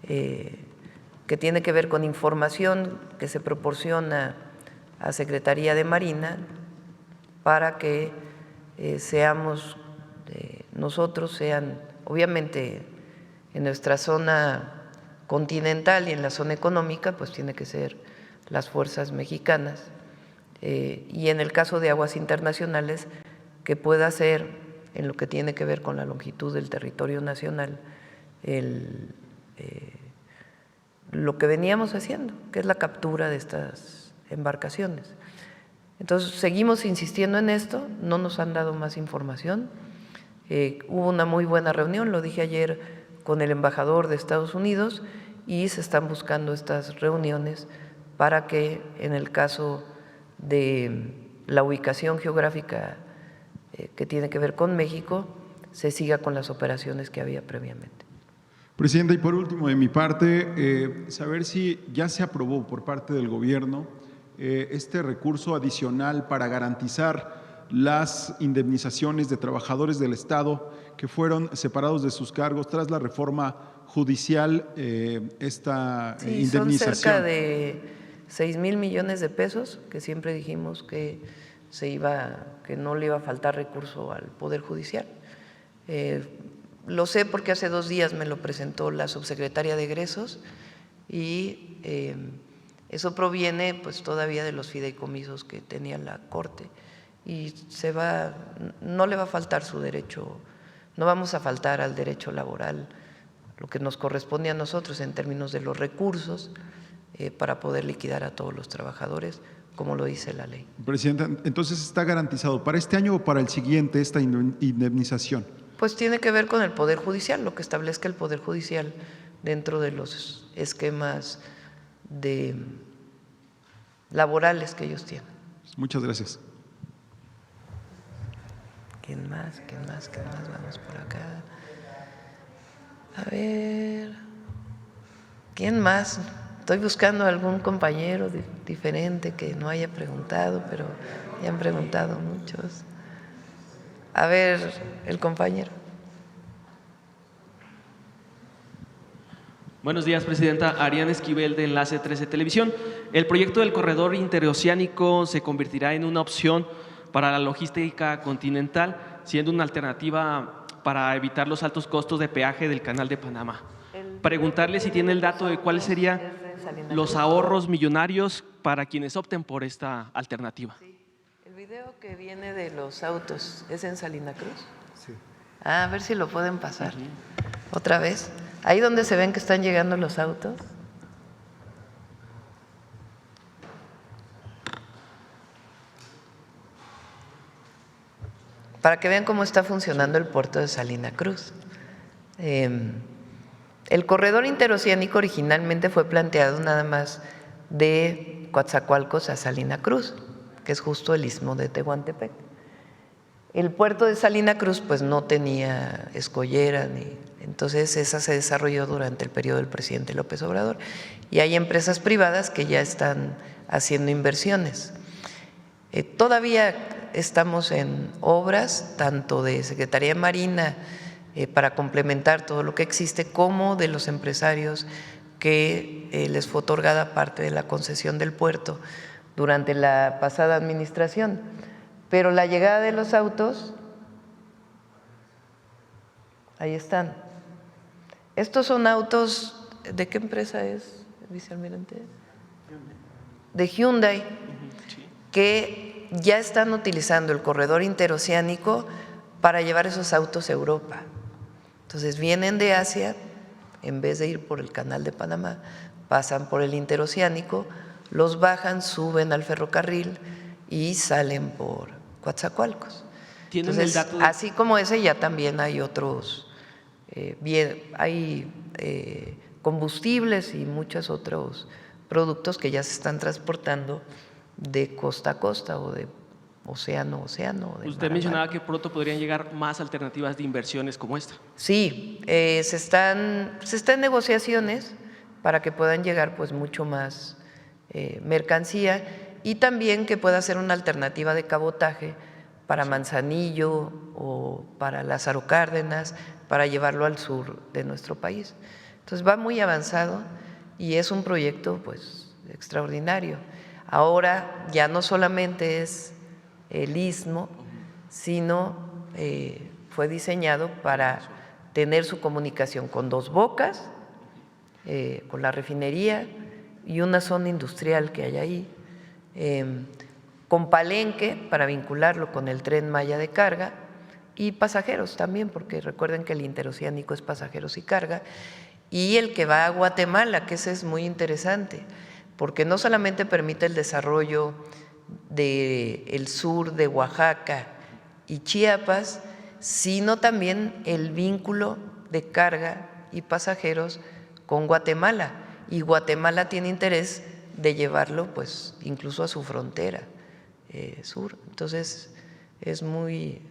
que tiene que ver con información que se proporciona a Secretaría de Marina para que nosotros sean, obviamente en nuestra zona continental y en la zona económica, pues tiene que ser las fuerzas mexicanas, y en el caso de aguas internacionales, que pueda ser, en lo que tiene que ver con la longitud del territorio nacional, lo que veníamos haciendo, que es la captura de estas embarcaciones. Entonces, seguimos insistiendo en esto, no nos han dado más información. Hubo una muy buena reunión, lo dije ayer, con el embajador de Estados Unidos, y se están buscando estas reuniones para que en el caso de la ubicación geográfica que tiene que ver con México, se siga con las operaciones que había previamente. Presidenta, y por último de mi parte, saber si ya se aprobó por parte del gobierno este recurso adicional para garantizar las indemnizaciones de trabajadores del Estado que fueron separados de sus cargos tras la reforma judicial, esta indemnización. Son cerca de 6,000 millones de pesos, que siempre dijimos que que no le iba a faltar recurso al Poder Judicial. Lo sé porque hace 2 días me lo presentó la subsecretaria de Egresos y eso proviene pues todavía de los fideicomisos que tenía la Corte y no le va a faltar su derecho, no vamos a faltar al derecho laboral, lo que nos corresponde a nosotros en términos de los recursos para poder liquidar a todos los trabajadores, como lo dice la ley. Presidenta, entonces ¿está garantizado para este año o para el siguiente esta indemnización? Pues tiene que ver con el Poder Judicial, lo que establezca el Poder Judicial dentro de los esquemas laborales que ellos tienen. Muchas gracias. ¿Quién más? Vamos por acá. A ver, ¿quién más? Estoy buscando algún compañero diferente que no haya preguntado, pero ya han preguntado muchos. A ver, el compañero. Buenos días, Presidenta. Arián Esquivel, de Enlace 13 Televisión. El proyecto del corredor interoceánico se convertirá en una opción para la logística continental, siendo una alternativa para evitar los altos costos de peaje del Canal de Panamá. Preguntarle si tiene el dato de cuáles serían los ahorros millonarios para quienes opten por esta alternativa. El video que viene de los autos, ¿es en Salina Cruz? Sí. A ver si lo pueden pasar. Otra vez. Ahí donde se ven que están llegando los autos. Para que vean cómo está funcionando el puerto de Salina Cruz. El corredor interoceánico originalmente fue planteado nada más de Coatzacoalcos a Salina Cruz, que es justo el istmo de Tehuantepec. El puerto de Salina Cruz pues no tenía escollera, entonces esa se desarrolló durante el periodo del presidente López Obrador y hay empresas privadas que ya están haciendo inversiones. Todavía estamos en obras tanto de Secretaría de Marina para complementar todo lo que existe, como de los empresarios que les fue otorgada parte de la concesión del puerto durante la pasada administración. Pero la llegada de los autos, ahí están. Estos son autos, ¿de qué empresa es, vicealmirante? De Hyundai, que ya están utilizando el corredor interoceánico para llevar esos autos a Europa. Entonces vienen de Asia, en vez de ir por el Canal de Panamá, pasan por el interoceánico, los bajan, suben al ferrocarril y salen por Coatzacoalcos. ¿Tienen el dato así como ese, ya también hay otros, hay combustibles y muchos otros productos que ya se están transportando de costa a costa o de océano a océano. Usted mencionaba que pronto podrían llegar más alternativas de inversiones como esta. Sí, se están en negociaciones para que puedan llegar pues mucho más mercancía y también que pueda ser una alternativa de cabotaje para Manzanillo o para Lázaro Cárdenas, para llevarlo al sur de nuestro país. Entonces va muy avanzado y es un proyecto pues extraordinario. Ahora ya no solamente es el istmo, sino fue diseñado para tener su comunicación con Dos Bocas, con la refinería y una zona industrial que hay ahí, con Palenque para vincularlo con el Tren Maya de carga y pasajeros también, porque recuerden que el interoceánico es pasajeros y carga, y el que va a Guatemala, que ese es muy interesante, porque no solamente permite el desarrollo del sur de Oaxaca y Chiapas, sino también el vínculo de carga y pasajeros con Guatemala, y Guatemala tiene interés de llevarlo pues incluso a su frontera sur. Entonces es muy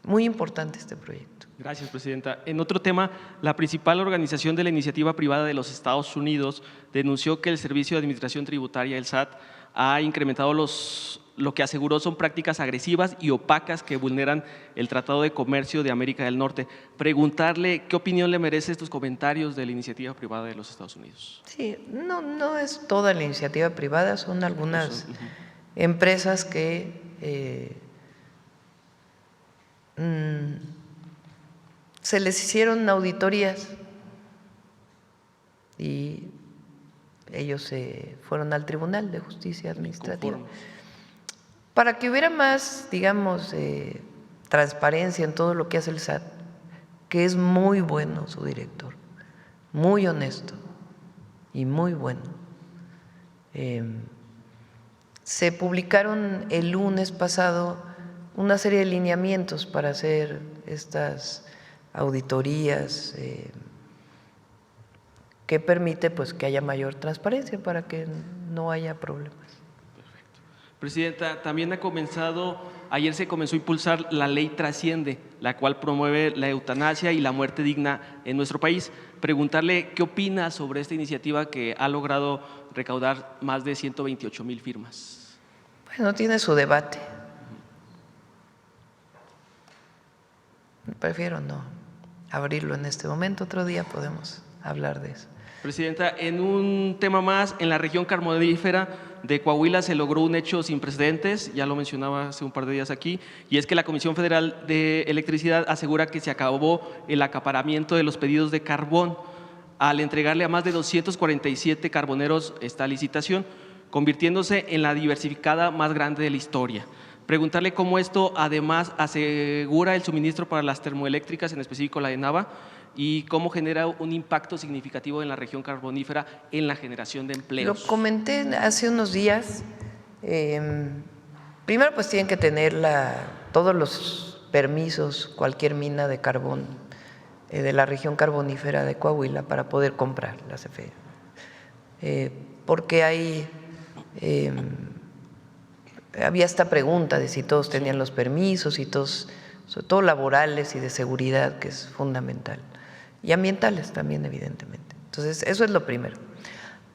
importante este proyecto. Gracias, Presidenta. En otro tema, la principal organización de la iniciativa privada de los Estados Unidos denunció que el Servicio de Administración Tributaria, el SAT, ha incrementado lo que aseguró son prácticas agresivas y opacas que vulneran el Tratado de Comercio de América del Norte. Preguntarle qué opinión le merece estos comentarios de la iniciativa privada de los Estados Unidos. Sí, no es toda la iniciativa privada, son algunas empresas que se les hicieron auditorías y ellos se fueron al Tribunal de Justicia Administrativa. Para que hubiera más, digamos, transparencia en todo lo que hace el SAT, que es muy bueno su director, muy honesto y muy bueno. Se publicaron el lunes pasado una serie de lineamientos para hacer estas auditorías que permite pues que haya mayor transparencia para que no haya problemas. Presidenta, también ayer se comenzó a impulsar la ley Trasciende, la cual promueve la eutanasia y la muerte digna en nuestro país. Preguntarle qué opina sobre esta iniciativa que ha logrado recaudar más de 128,000 firmas. Bueno, tiene su debate. Prefiero no abrirlo en este momento, otro día podemos hablar de eso. Presidenta, en un tema más, en la región carbonífera de Coahuila se logró un hecho sin precedentes, ya lo mencionaba hace un par de días aquí, y es que la Comisión Federal de Electricidad asegura que se acabó el acaparamiento de los pedidos de carbón al entregarle a más de 247 carboneros esta licitación, convirtiéndose en la diversificada más grande de la historia. Preguntarle cómo esto además asegura el suministro para las termoeléctricas, en específico la de Nava, y cómo genera un impacto significativo en la región carbonífera en la generación de empleos. Lo comenté hace unos días. Primero, pues tienen que tener todos los permisos, cualquier mina de carbón de la región carbonífera de Coahuila para poder comprar la CFE. Porque había esta pregunta de si todos tenían los permisos y todos, sobre todo laborales y de seguridad, que es fundamental. Y ambientales también, evidentemente. Entonces, eso es lo primero.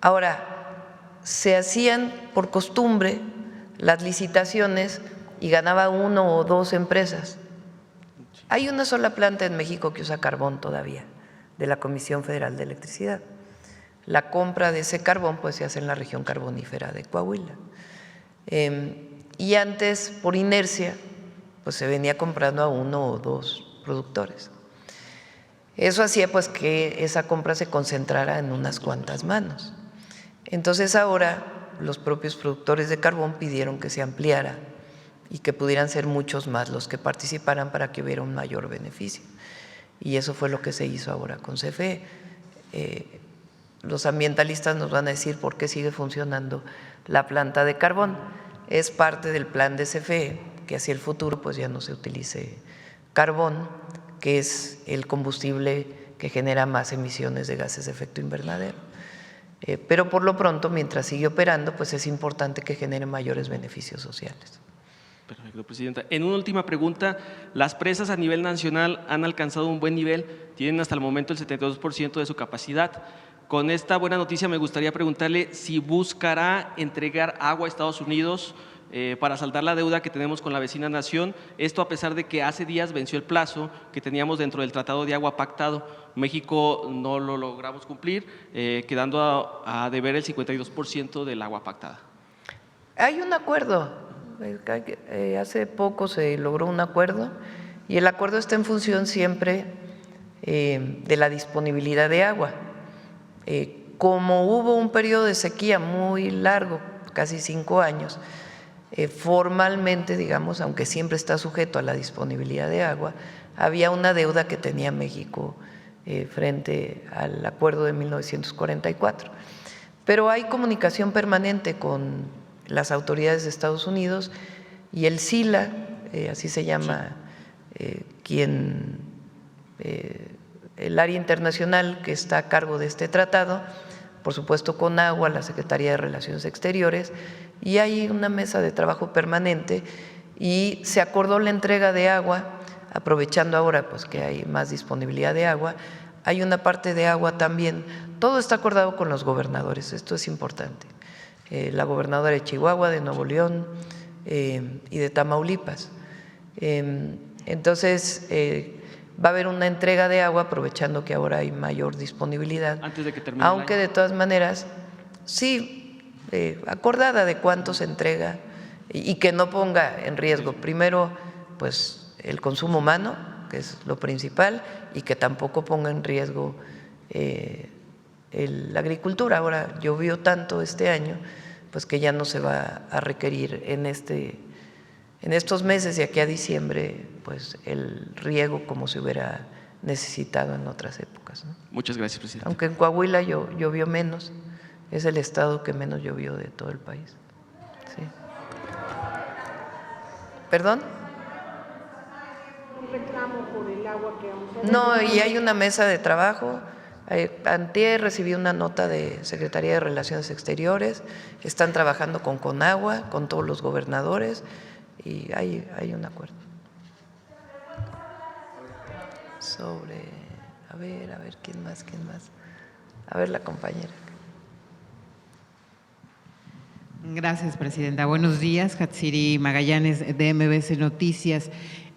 Ahora, se hacían por costumbre las licitaciones y ganaba 1 o 2 empresas. Hay una sola planta en México que usa carbón todavía, de la Comisión Federal de Electricidad. La compra de ese carbón pues se hace en la región carbonífera de Coahuila. Y antes, por inercia, pues se venía comprando a 1 o 2 productores. Eso hacía pues que esa compra se concentrara en unas cuantas manos. Entonces ahora los propios productores de carbón pidieron que se ampliara y que pudieran ser muchos más los que participaran para que hubiera un mayor beneficio. Y eso fue lo que se hizo ahora con CFE. Los ambientalistas nos van a decir por qué sigue funcionando la planta de carbón. Es parte del plan de CFE que hacia el futuro pues ya no se utilice carbón, que es el combustible que genera más emisiones de gases de efecto invernadero. Pero por lo pronto, mientras sigue operando, pues es importante que genere mayores beneficios sociales. Perfecto, Presidenta. En una última pregunta, las presas a nivel nacional han alcanzado un buen nivel, tienen hasta el momento el 72% de su capacidad. Con esta buena noticia me gustaría preguntarle si buscará entregar agua a Estados Unidos para saldar la deuda que tenemos con la vecina nación, esto a pesar de que hace días venció el plazo que teníamos dentro del Tratado de Agua pactado. México no lo logramos cumplir, quedando a deber el 52% del agua pactada. Hay un acuerdo, hace poco se logró un acuerdo y el acuerdo está en función siempre de la disponibilidad de agua. Como hubo un periodo de sequía muy largo, casi 5 años, formalmente, digamos, aunque siempre está sujeto a la disponibilidad de agua, había una deuda que tenía México frente al acuerdo de 1944. Pero hay comunicación permanente con las autoridades de Estados Unidos y el SILA, así se llama, el área internacional que está a cargo de este tratado, por supuesto con agua, la Secretaría de Relaciones Exteriores, y hay una mesa de trabajo permanente y se acordó la entrega de agua, aprovechando ahora pues que hay más disponibilidad de agua, hay una parte de agua también, todo está acordado con los gobernadores, esto es importante, la gobernadora de Chihuahua, de Nuevo León y de Tamaulipas. Entonces, va a haber una entrega de agua aprovechando que ahora hay mayor disponibilidad. Antes de que termine aunque de todas maneras, sí, acordada de cuánto se entrega y que no ponga en riesgo, primero, pues el consumo humano, que es lo principal, y que tampoco ponga en riesgo la agricultura. Ahora llovió tanto este año, pues que ya no se va a requerir en este en estos meses de aquí a diciembre, pues el riego como se hubiera necesitado en otras épocas, ¿no? Muchas gracias, presidente. Aunque en Coahuila llovió menos, es el estado que menos llovió de todo el país. Sí. ¿Perdón? Un reclamo por el agua que vamos a... No, y hay una mesa de trabajo. Antier recibí una nota de Secretaría de Relaciones Exteriores, están trabajando con Conagua, con todos los gobernadores y hay un acuerdo. Sobre, a ver, ¿quién más? A ver, la compañera. Gracias, presidenta. Buenos días, Hatsiri Magallanes, de MBC Noticias.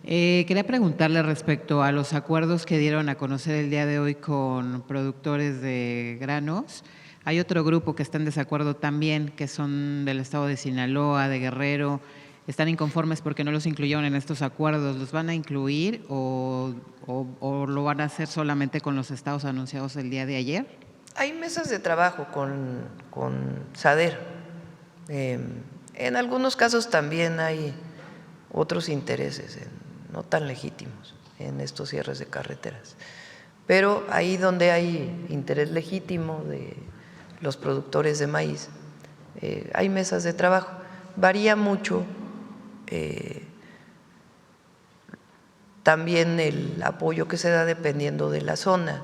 Quería preguntarle respecto a los acuerdos que dieron a conocer el día de hoy con productores de granos. Hay otro grupo que está en desacuerdo también, que son del estado de Sinaloa, de Guerrero. Están inconformes porque no los incluyeron en estos acuerdos. ¿Los van a incluir o lo van a hacer solamente con los estados anunciados el día de ayer? Hay mesas de trabajo con SADER. En algunos casos también hay otros intereses, no tan legítimos, en estos cierres de carreteras. Pero ahí donde hay interés legítimo de los productores de maíz, hay mesas de trabajo. Varía mucho también el apoyo que se da dependiendo de la zona,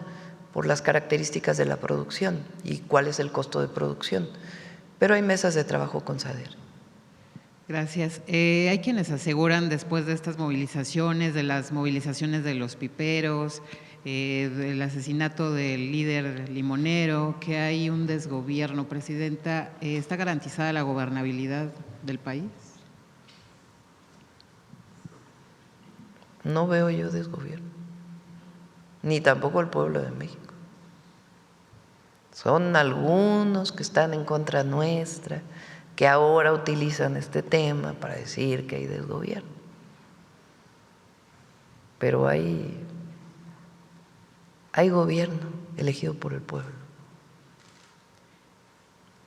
por las características de la producción y cuál es el costo de producción. Pero hay mesas de trabajo con SADER. Gracias. Hay quienes aseguran después de estas movilizaciones, de las movilizaciones de los piperos, del asesinato del líder limonero, que hay un desgobierno. Presidenta, ¿está garantizada la gobernabilidad del país? No veo yo desgobierno, ni tampoco el pueblo de México. Son algunos que están en contra nuestra, que ahora utilizan este tema para decir que hay desgobierno. Pero hay gobierno elegido por el pueblo.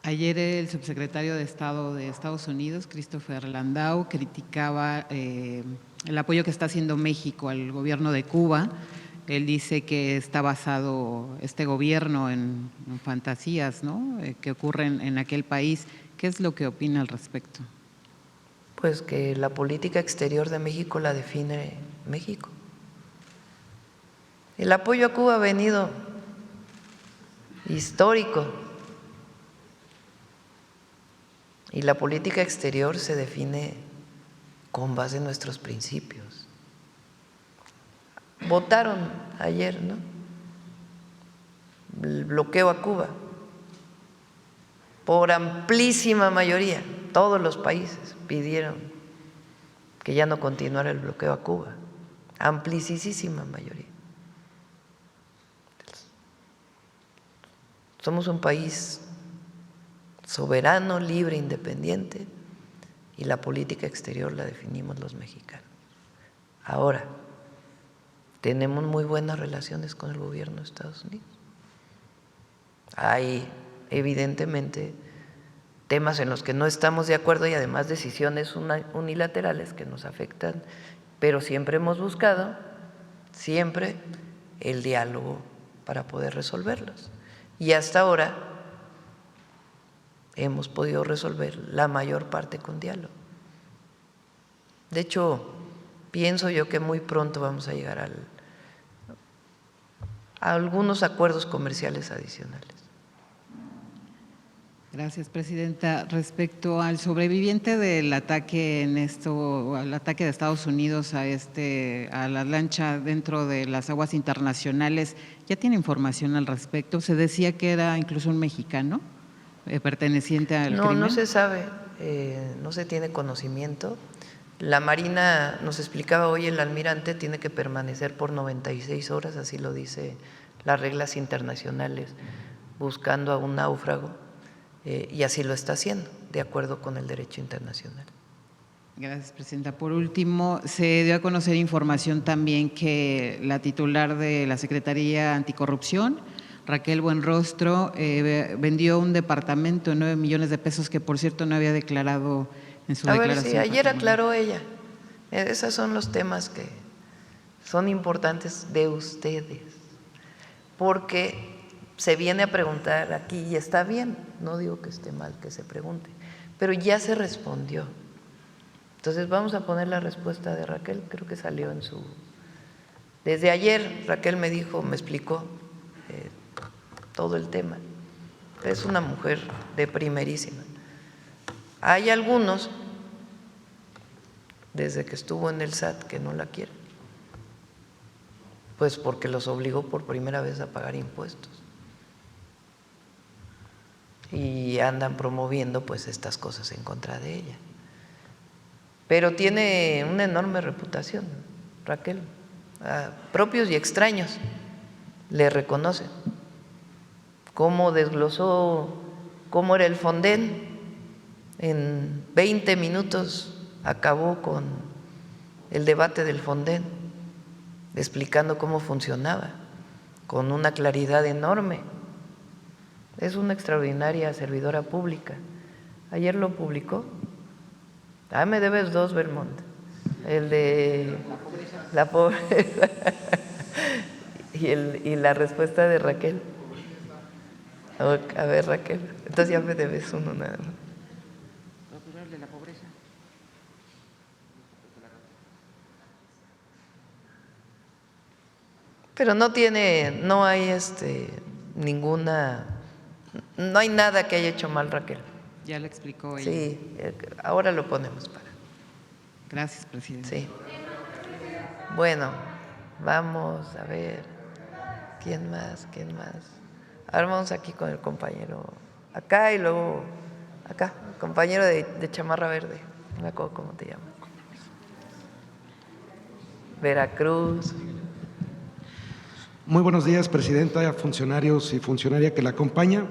Ayer el subsecretario de Estado de Estados Unidos, Christopher Landau, criticaba el apoyo que está haciendo México al gobierno de Cuba. Él dice que está basado este gobierno en fantasías, ¿no?, que ocurren en aquel país. ¿Qué es lo que opina al respecto? Pues que la política exterior de México la define México. El apoyo a Cuba ha venido histórico y la política exterior se define con base en nuestros principios. Votaron ayer, ¿no?, el bloqueo a Cuba por amplísima mayoría. Todos los países pidieron que ya no continuara el bloqueo a Cuba, amplísima mayoría. Somos un país soberano, libre, independiente, y la política exterior la definimos los mexicanos. Ahora, tenemos muy buenas relaciones con el gobierno de Estados Unidos. Hay evidentemente temas en los que no estamos de acuerdo y además decisiones unilaterales que nos afectan, pero siempre hemos buscado, siempre, el diálogo para poder resolverlos. Y hasta ahora hemos podido resolver la mayor parte con diálogo. De hecho, pienso yo que muy pronto vamos a llegar a algunos acuerdos comerciales adicionales. Gracias, presidenta. Respecto al sobreviviente del ataque al ataque de Estados Unidos a la lancha dentro de las aguas internacionales, ¿ya tiene información al respecto? Se decía que era incluso un mexicano perteneciente al crimen. No se sabe, no se tiene conocimiento. La Marina, nos explicaba hoy el almirante, tiene que permanecer por 96 horas, así lo dice las reglas internacionales, buscando a un náufrago. Y así lo está haciendo, de acuerdo con el derecho internacional. Gracias, presidenta. Por último, se dio a conocer información también que la titular de la Secretaría Anticorrupción, Raquel Buenrostro, vendió un departamento de 9 millones de pesos que, por cierto, no había declarado en su declaración. Sí, ayer aclaró ella Esos son los temas que son importantes de ustedes, porque se viene a preguntar aquí y está bien, no digo que esté mal que se pregunte, pero ya se respondió. Entonces vamos a poner la respuesta de Raquel, creo que salió en su… Desde ayer Raquel me dijo, me explicó todo el tema. Es una mujer de primerísima. Hay algunos, desde que estuvo en el SAT, que no la quieren, pues porque los obligó por primera vez a pagar impuestos. Y andan promoviendo pues estas cosas en contra de ella. Pero tiene una enorme reputación, Raquel. Propios y extraños le reconocen. Cómo desglosó cómo era el Fonden, en 20 minutos acabó con el debate del Fonden, explicando cómo funcionaba, con una claridad enorme. Es una extraordinaria servidora pública. Ayer lo publicó. Me debes 2, Belmont. El de la pobreza y la respuesta de Raquel. A ver, Raquel, entonces ya me debes uno nada más. El de la pobreza. Pero no hay ninguna, no hay nada que haya hecho mal Raquel. Ya lo explicó ella. Sí, ahora lo ponemos para. Gracias, presidente. Sí. Bueno, vamos a ver. ¿Quién más? Ahora vamos aquí con el compañero acá y luego acá, el compañero de chamarra verde. No me acuerdo cómo te llamas. Veracruz. Muy buenos días, presidenta, funcionarios y funcionaria que la acompaña.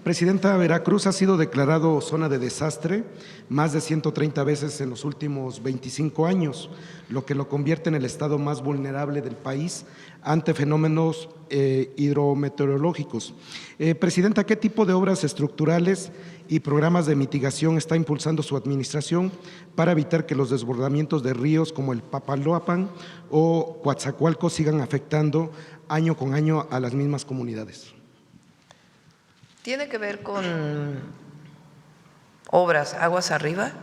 Presidenta, Veracruz ha sido declarado zona de desastre más de 130 veces en los últimos 25 años, lo que lo convierte en el estado más vulnerable del país ante fenómenos hidrometeorológicos. Presidenta, ¿qué tipo de obras estructurales y programas de mitigación está impulsando su administración para evitar que los desbordamientos de ríos como el Papaloapan o Coatzacoalcos sigan afectando año con año a las mismas comunidades? Tiene que ver con obras aguas arriba,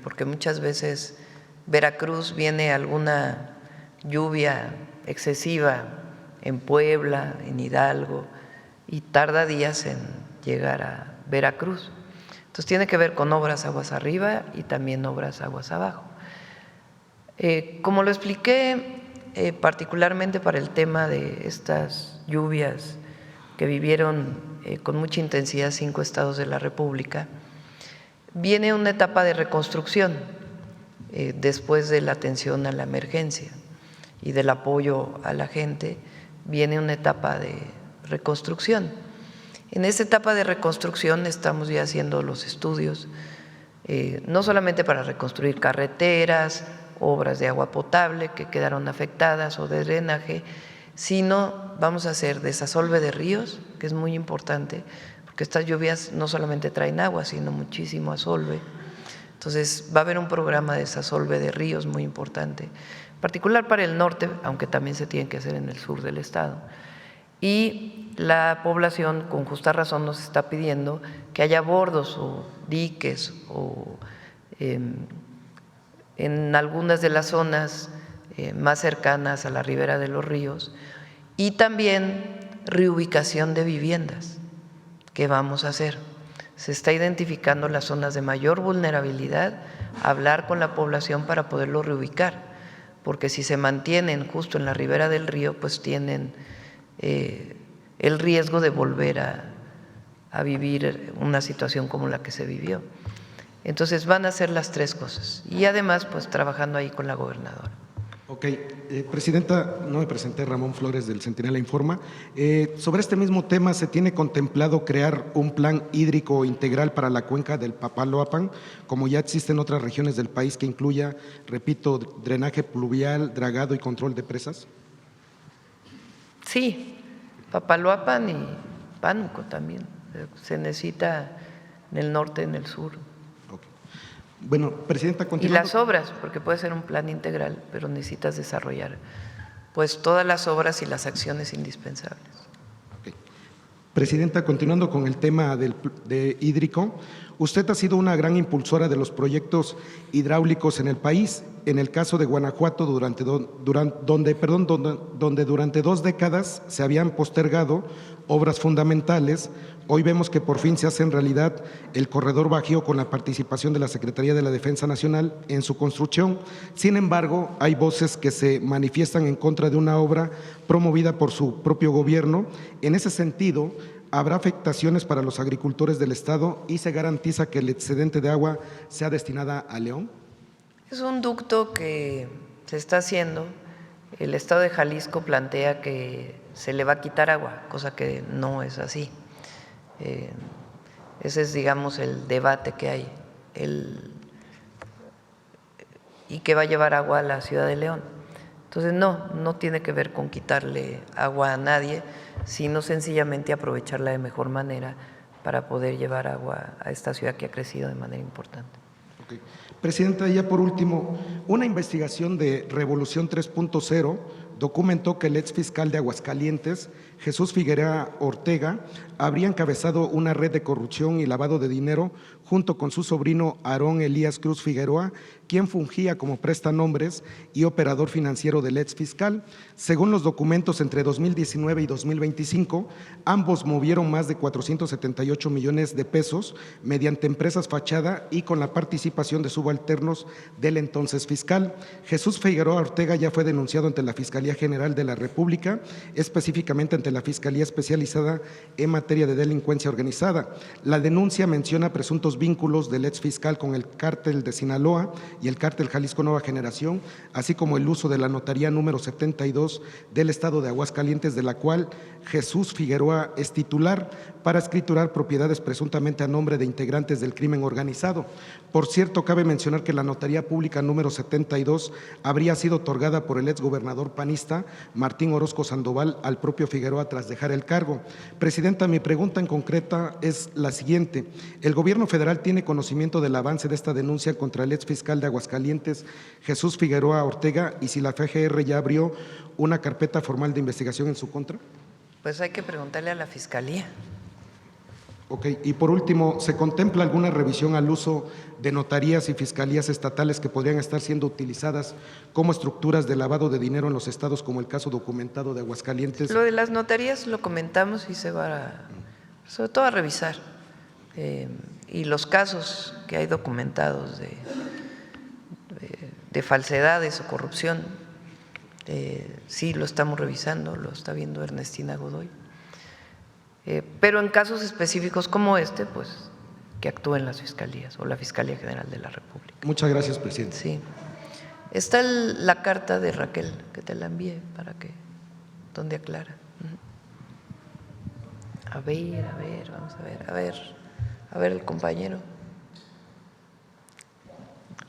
porque muchas veces Veracruz viene alguna lluvia excesiva en Puebla, en Hidalgo, y tarda días en llegar a Veracruz. Entonces tiene que ver con obras aguas arriba y también obras aguas abajo. Como lo expliqué, particularmente para el tema de estas lluvias que vivieron con mucha intensidad 5 estados de la República, viene una etapa de reconstrucción después de la atención a la emergencia y del apoyo a la gente, viene una etapa de reconstrucción. En esta etapa de reconstrucción estamos ya haciendo los estudios, no solamente para reconstruir carreteras, obras de agua potable que quedaron afectadas o de drenaje, sino vamos a hacer desasolve de ríos, que es muy importante, porque estas lluvias no solamente traen agua, sino muchísimo asolve. Entonces va a haber un programa de desasolve de ríos muy importante, particular para el norte, aunque también se tiene que hacer en el sur del estado. Y la población, con justa razón, nos está pidiendo que haya bordos o diques o en algunas de las zonas más cercanas a la ribera de los ríos, y también reubicación de viviendas que vamos a hacer. Se está identificando las zonas de mayor vulnerabilidad, hablar con la población para poderlo reubicar, porque si se mantienen justo en la ribera del río, pues tienen el riesgo de volver a vivir una situación como la que se vivió. Entonces van a hacer las tres cosas y además pues trabajando ahí con la gobernadora. Ok, presidenta, no me presenté, Ramón Flores del Centinela Informa. Sobre este mismo tema, ¿se tiene contemplado crear un plan hídrico integral para la cuenca del Papaloapan, como ya existe en otras regiones del país, que incluya, repito, drenaje pluvial, dragado y control de presas? Sí, Papaloapan y Pánuco también. Se necesita en el norte, en el sur. Bueno, Presidenta, Y continuando. las obras, porque puede ser un plan integral, pero necesitas desarrollar pues todas las obras y las acciones indispensables. Presidenta, continuando con el tema de hídrico, usted ha sido una gran impulsora de los proyectos hidráulicos en el país. En el caso de Guanajuato, donde durante 2 décadas se habían postergado obras fundamentales, hoy vemos que por fin se hace en realidad el corredor bajío con la participación de la Secretaría de la Defensa Nacional en su construcción. Sin embargo, hay voces que se manifiestan en contra de una obra promovida por su propio gobierno. En ese sentido, ¿habrá afectaciones para los agricultores del Estado y se garantiza que el excedente de agua sea destinada a León? Es un ducto que se está haciendo. El Estado de Jalisco plantea que se le va a quitar agua, cosa que no es así. Ese es, digamos, el debate que hay. Y que va a llevar agua a la ciudad de León. Entonces, no tiene que ver con quitarle agua a nadie, sino sencillamente aprovecharla de mejor manera para poder llevar agua a esta ciudad que ha crecido de manera importante. Okay. Presidenta, ya por último, una investigación de Revolución 3.0 documentó que el exfiscal de Aguascalientes, Jesús Figueroa Ortega, habría encabezado una red de corrupción y lavado de dinero junto con su sobrino Aarón Elías Cruz Figueroa, quien fungía como prestanombres y operador financiero del exfiscal. Según los documentos, entre 2019 y 2025, ambos movieron más de 478 millones de pesos mediante empresas fachada y con la participación de subalternos del entonces fiscal. Jesús Figueroa Ortega ya fue denunciado ante la Fiscalía General de la República, específicamente ante la Fiscalía Especializada en Materia de Delincuencia Organizada. La denuncia menciona presuntos vínculos del exfiscal con el cártel de Sinaloa y el cártel Jalisco Nueva Generación, así como el uso de la notaría número 72 del estado de Aguascalientes, de la cual Jesús Figueroa es titular, para escriturar propiedades presuntamente a nombre de integrantes del crimen organizado. Por cierto, cabe mencionar que la notaría pública número 72 habría sido otorgada por el exgobernador panista Martín Orozco Sandoval al propio Figueroa tras dejar el cargo. Presidenta, mi pregunta en concreta es la siguiente. ¿El gobierno federal tiene conocimiento del avance de esta denuncia contra el exfiscal de Aguascalientes, Jesús Figueroa Ortega, y si la FGR ya abrió una carpeta formal de investigación en su contra? Pues hay que preguntarle a la Fiscalía. Ok, y por último, ¿se contempla alguna revisión al uso de notarías y fiscalías estatales que podrían estar siendo utilizadas como estructuras de lavado de dinero en los estados, como el caso documentado de Aguascalientes? Lo de las notarías lo comentamos y se va sobre todo a revisar. Y los casos que hay documentados de falsedades o corrupción, sí lo estamos revisando, lo está viendo Ernestina Godoy. Pero en casos específicos como este, pues que actúen las fiscalías o la Fiscalía General de la República. Muchas gracias, presidente. Sí. Está la carta de Raquel, que te la envié para que, donde aclara. A ver, vamos a ver el compañero.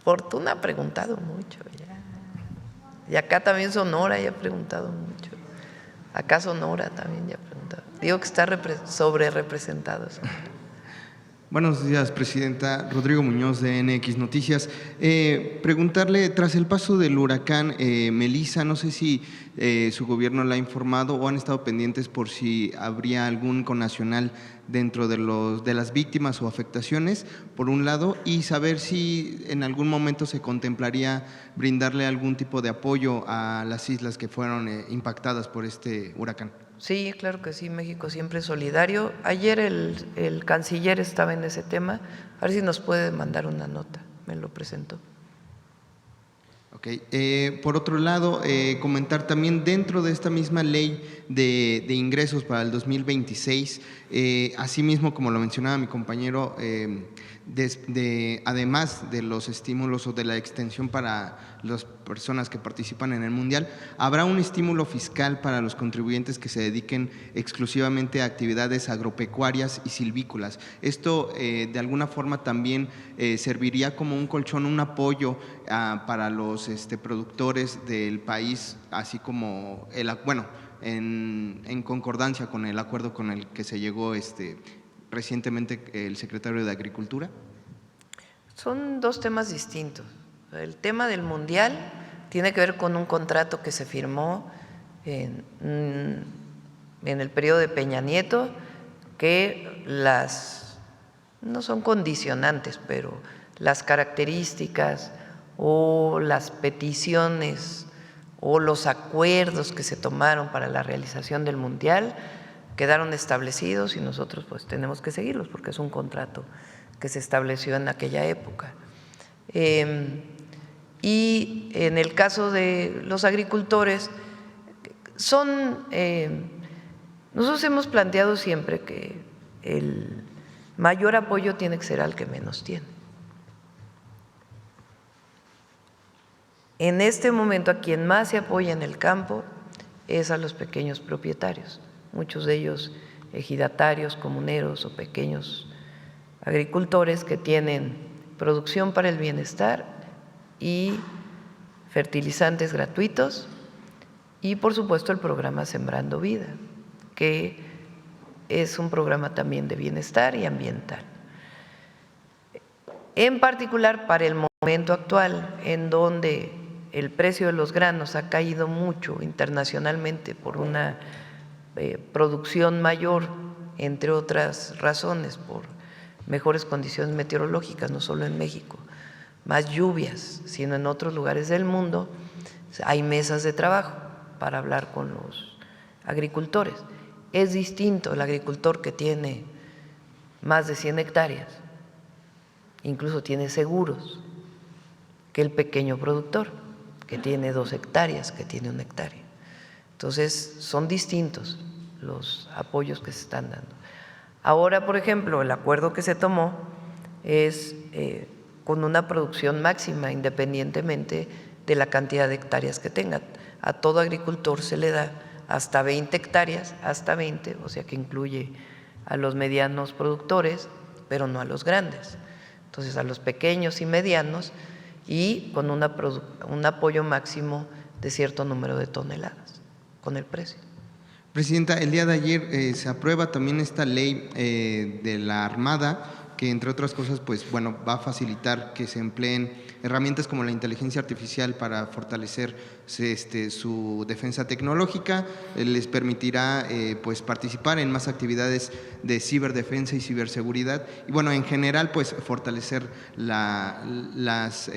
Fortuna ha preguntado mucho ya. Y acá también Sonora ya ha preguntado mucho. Acá Sonora también ya ha preguntado. Digo que está sobre representado. Buenos días, Presidenta. Rodrigo Muñoz, de NX Noticias. Preguntarle, tras el paso del huracán Melissa, no sé si su gobierno la ha informado o han estado pendientes por si habría algún connacional dentro de las víctimas o afectaciones, por un lado, y saber si en algún momento se contemplaría brindarle algún tipo de apoyo a las islas que fueron impactadas por este huracán. Sí, claro que sí, México siempre es solidario. Ayer el canciller estaba en ese tema, a ver si nos puede mandar una nota, me lo presentó. Ok. Por otro lado, comentar también dentro de esta misma ley de ingresos para el 2026, asimismo, como lo mencionaba mi compañero, además de los estímulos o de la extensión para las personas que participan en el Mundial, habrá un estímulo fiscal para los contribuyentes que se dediquen exclusivamente a actividades agropecuarias y silvícolas. Esto de alguna forma también serviría como un colchón, un apoyo para los productores del país, así como en concordancia con el acuerdo con el que se llegó recientemente el secretario de Agricultura. Son dos temas distintos. El tema del Mundial tiene que ver con un contrato que se firmó en el periodo de Peña Nieto, que no son condicionantes, pero las características o las peticiones o los acuerdos que se tomaron para la realización del Mundial quedaron establecidos y nosotros pues tenemos que seguirlos porque es un contrato que se estableció en aquella época. Y en el caso de los agricultores, nosotros hemos planteado siempre que el mayor apoyo tiene que ser al que menos tiene. En este momento a quien más se apoya en el campo es a los pequeños propietarios, muchos de ellos ejidatarios, comuneros o pequeños agricultores que tienen producción para el bienestar y fertilizantes gratuitos y por supuesto el programa Sembrando Vida, que es un programa también de bienestar y ambiental. En particular para el momento actual, en donde el precio de los granos ha caído mucho internacionalmente por una producción mayor, entre otras razones, por mejores condiciones meteorológicas, no solo en México, más lluvias, sino en otros lugares del mundo, hay mesas de trabajo para hablar con los agricultores. Es distinto el agricultor que tiene más de 100 hectáreas, incluso tiene seguros, que el pequeño productor, que tiene 2 hectáreas, que tiene 1 hectárea. Entonces, son distintos los apoyos que se están dando. Ahora, por ejemplo, el acuerdo que se tomó es con una producción máxima, independientemente de la cantidad de hectáreas que tenga. A todo agricultor se le da hasta 20 hectáreas, hasta 20, o sea que incluye a los medianos productores, pero no a los grandes. Entonces, a los pequeños y medianos y con un apoyo máximo de cierto número de toneladas, con el precio. Presidenta, el día de ayer se aprueba también esta ley de la Armada, que entre otras cosas, pues bueno, va a facilitar que se empleen herramientas como la inteligencia artificial para fortalecer su defensa tecnológica, les permitirá pues participar en más actividades de ciberdefensa y ciberseguridad y bueno, en general pues fortalecer las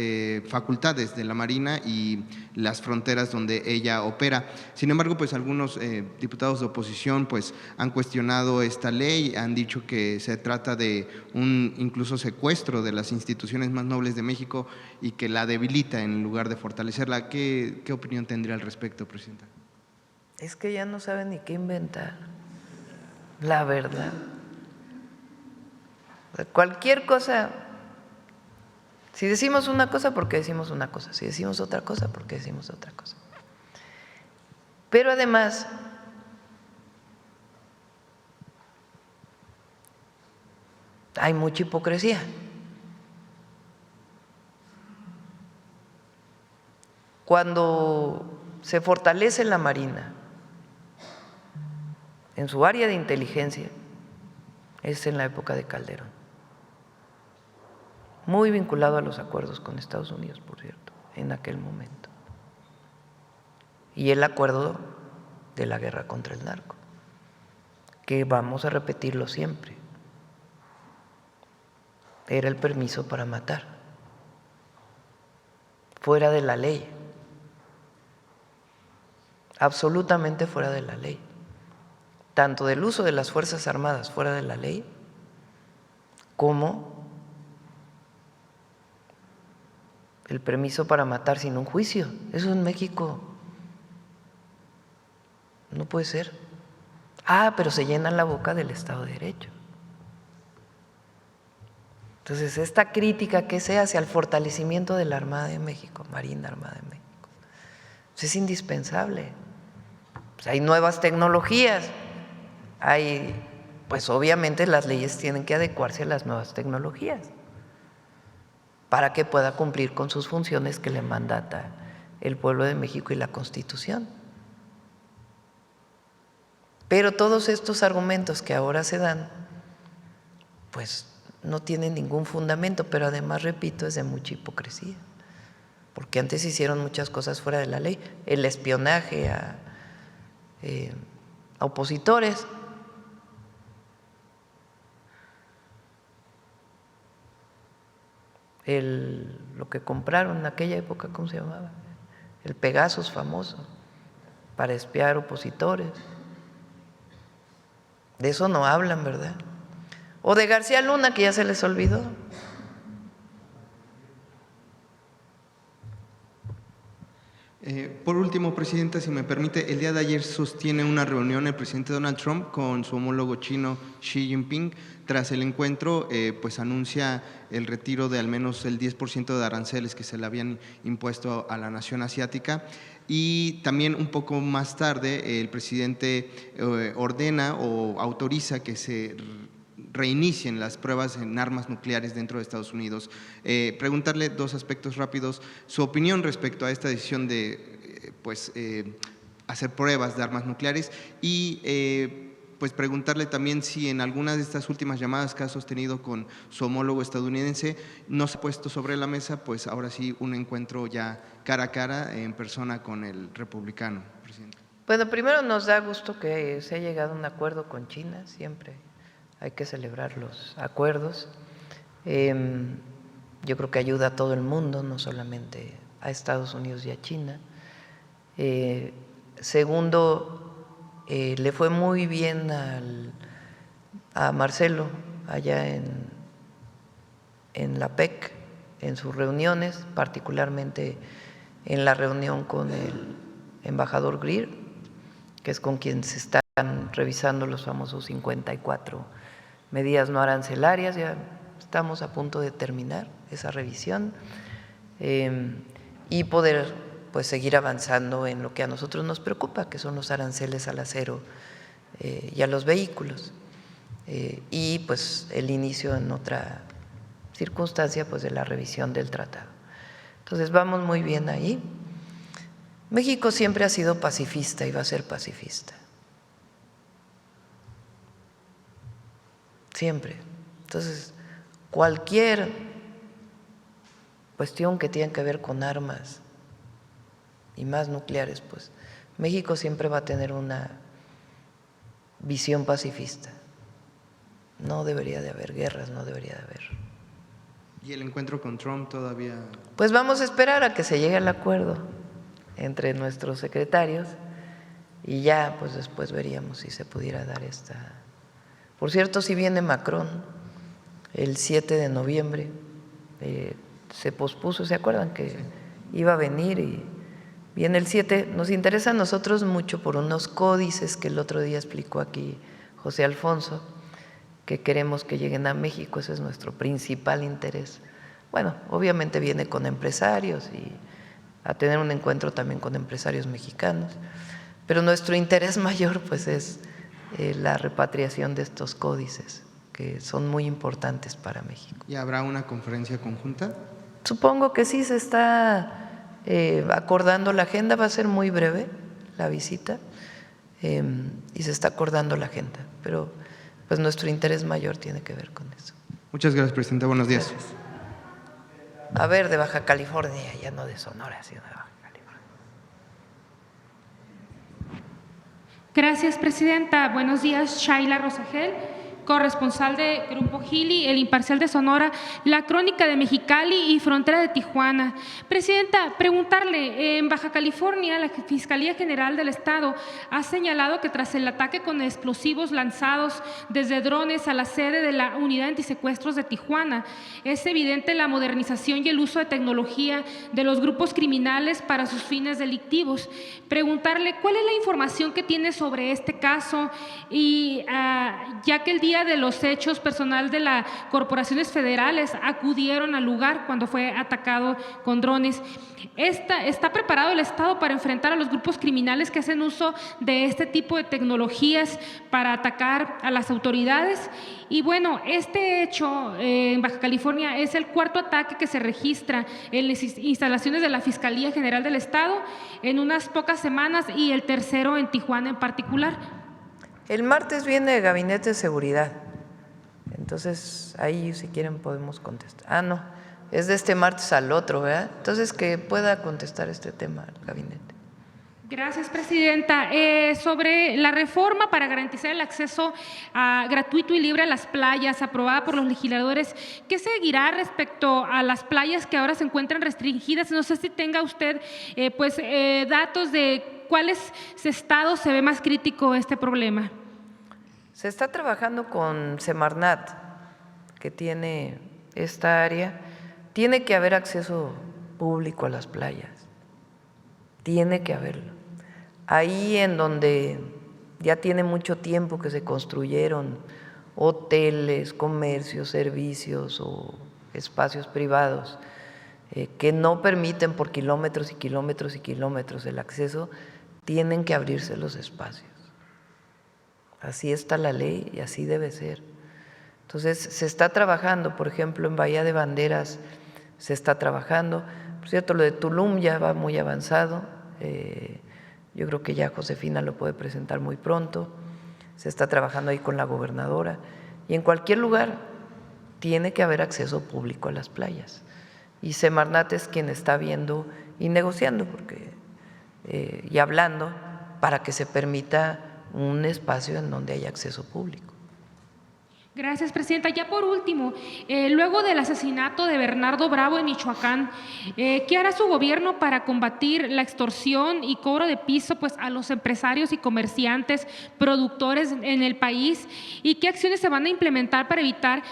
facultades de la Marina y las fronteras donde ella opera. Sin embargo, pues algunos diputados de oposición pues han cuestionado esta ley, han dicho que se trata de un incluso secuestro de las instituciones más nobles de México y que la debilita en lugar de fortalecerla. ¿Qué opinión tendría al respecto, Presidenta? Es que ya no saben ni qué inventar, la verdad. Cualquier cosa, si decimos una cosa, ¿por qué decimos una cosa? Si decimos otra cosa, ¿por qué decimos otra cosa? Pero además, hay mucha hipocresía. Cuando se fortalece la Marina en su área de inteligencia, es en la época de Calderón, muy vinculado a los acuerdos con Estados Unidos, por cierto, en aquel momento, y el acuerdo de la guerra contra el narco, que vamos a repetirlo siempre, era el permiso para matar, fuera de la ley, absolutamente fuera de la ley, tanto del uso de las Fuerzas Armadas fuera de la ley, como el permiso para matar sin un juicio. Eso en México no puede ser. Pero se llenan la boca del Estado de Derecho. Entonces, esta crítica que se hace al fortalecimiento de la Armada de México, Marina Armada de México, pues es indispensable. Pues hay nuevas tecnologías, pues obviamente las leyes tienen que adecuarse a las nuevas tecnologías para que pueda cumplir con sus funciones que le mandata el pueblo de México y la Constitución. Pero todos estos argumentos que ahora se dan, pues no tiene ningún fundamento, pero además, repito, es de mucha hipocresía, porque antes hicieron muchas cosas fuera de la ley, el espionaje a opositores. Lo que compraron en aquella época, ¿cómo se llamaba? El Pegasus famoso, para espiar opositores. De eso no hablan, ¿verdad? O de García Luna, que ya se les olvidó. Por último, Presidenta, si me permite, el día de ayer sostiene una reunión el presidente Donald Trump con su homólogo chino Xi Jinping. Tras el encuentro, pues anuncia el retiro de al menos el 10% de aranceles que se le habían impuesto a la nación asiática. Y también un poco más tarde, el presidente ordena o autoriza que se reinicien las pruebas en armas nucleares dentro de Estados Unidos. Preguntarle dos aspectos rápidos, su opinión respecto a esta decisión de hacer pruebas de armas nucleares y pues preguntarle también si en alguna de estas últimas llamadas que ha sostenido con su homólogo estadounidense no se ha puesto sobre la mesa, pues ahora sí, un encuentro ya cara a cara en persona con el republicano, presidente. Bueno, primero nos da gusto que se haya llegado a un acuerdo con China, siempre hay que celebrar los acuerdos. Yo creo que ayuda a todo el mundo, no solamente a Estados Unidos y a China. Segundo, le fue muy bien a Marcelo allá en la PEC, en sus reuniones, particularmente en la reunión con el embajador Greer, que es con quien se están revisando los famosos 54 medidas no arancelarias. Ya estamos a punto de terminar esa revisión y poder pues seguir avanzando en lo que a nosotros nos preocupa, que son los aranceles al acero y a los vehículos, y pues el inicio en otra circunstancia pues de la revisión del tratado. Entonces vamos muy bien ahí. México siempre ha sido pacifista y va a ser pacifista. Siempre. Entonces, cualquier cuestión que tenga que ver con armas y más nucleares, pues México siempre va a tener una visión pacifista. No debería de haber guerras, no debería de haber. ¿Y el encuentro con Trump todavía? Pues vamos a esperar a que se llegue al acuerdo entre nuestros secretarios y ya pues después veríamos si se pudiera dar esta. Por cierto, si viene Macron el 7 de noviembre, se pospuso, ¿se acuerdan que iba a venir? Y viene el 7, nos interesa a nosotros mucho por unos códices que el otro día explicó aquí José Alfonso, que queremos que lleguen a México, ese es nuestro principal interés. Bueno, obviamente viene con empresarios y a tener un encuentro también con empresarios mexicanos, pero nuestro interés mayor pues es la repatriación de estos códices, que son muy importantes para México. ¿Y habrá una conferencia conjunta? Supongo que sí, se está acordando la agenda, va a ser muy breve la visita y se está acordando la agenda, pero pues nuestro interés mayor tiene que ver con eso. Muchas gracias, Presidenta. Buenos días. Gracias. A ver, de Baja California, ya no de Sonora, sino de Baja California. Gracias, Presidenta. Buenos días, Shaila Rosagel, corresponsal de Grupo Gili, El Imparcial de Sonora, La Crónica de Mexicali y Frontera de Tijuana. Presidenta, preguntarle, en Baja California, la Fiscalía General del Estado ha señalado que tras el ataque con explosivos lanzados desde drones a la sede de la Unidad Antisecuestros de Tijuana, es evidente la modernización y el uso de tecnología de los grupos criminales para sus fines delictivos. Preguntarle, ¿cuál es la información que tiene sobre este caso? Y ya que el día de los hechos, personal de las corporaciones federales acudieron al lugar cuando fue atacado con drones. ¿Está preparado el Estado para enfrentar a los grupos criminales que hacen uso de este tipo de tecnologías para atacar a las autoridades? Y bueno, este hecho en Baja California es el cuarto ataque que se registra en las instalaciones de la Fiscalía General del Estado en unas pocas semanas y el tercero en Tijuana en particular. El martes viene el Gabinete de Seguridad Entonces, ahí si quieren podemos contestar. Ah, no, es de este martes al otro, ¿verdad? Entonces, que pueda contestar este tema al gabinete. Gracias, presidenta. Sobre la reforma para garantizar el acceso gratuito y libre a las playas, aprobada por los legisladores, ¿qué seguirá respecto a las playas que ahora se encuentran restringidas? No sé si tenga usted datos de cuáles estados se ve más crítico este problema. Se está trabajando con Semarnat, que tiene esta área. Tiene que haber acceso público a las playas. Tiene que haberlo. Ahí en donde ya tiene mucho tiempo que se construyeron hoteles, comercios, servicios o espacios privados que no permiten por kilómetros y kilómetros y kilómetros el acceso, tienen que abrirse los espacios. Así está la ley y así debe ser. Entonces, se está trabajando, por ejemplo, en Bahía de Banderas se está trabajando. Por cierto, lo de Tulum ya va muy avanzado. Yo creo que ya Josefina lo puede presentar muy pronto. Se está trabajando ahí con la gobernadora. Y en cualquier lugar tiene que haber acceso público a las playas. Y Semarnat es quien está viendo y negociando y hablando para que se permita un espacio en donde haya acceso público. Gracias, presidenta. Ya por último, luego del asesinato de Bernardo Bravo en Michoacán, ¿qué hará su gobierno para combatir la extorsión y cobro de piso a los empresarios y comerciantes, productores en el país? ¿Y qué acciones se van a implementar para evitar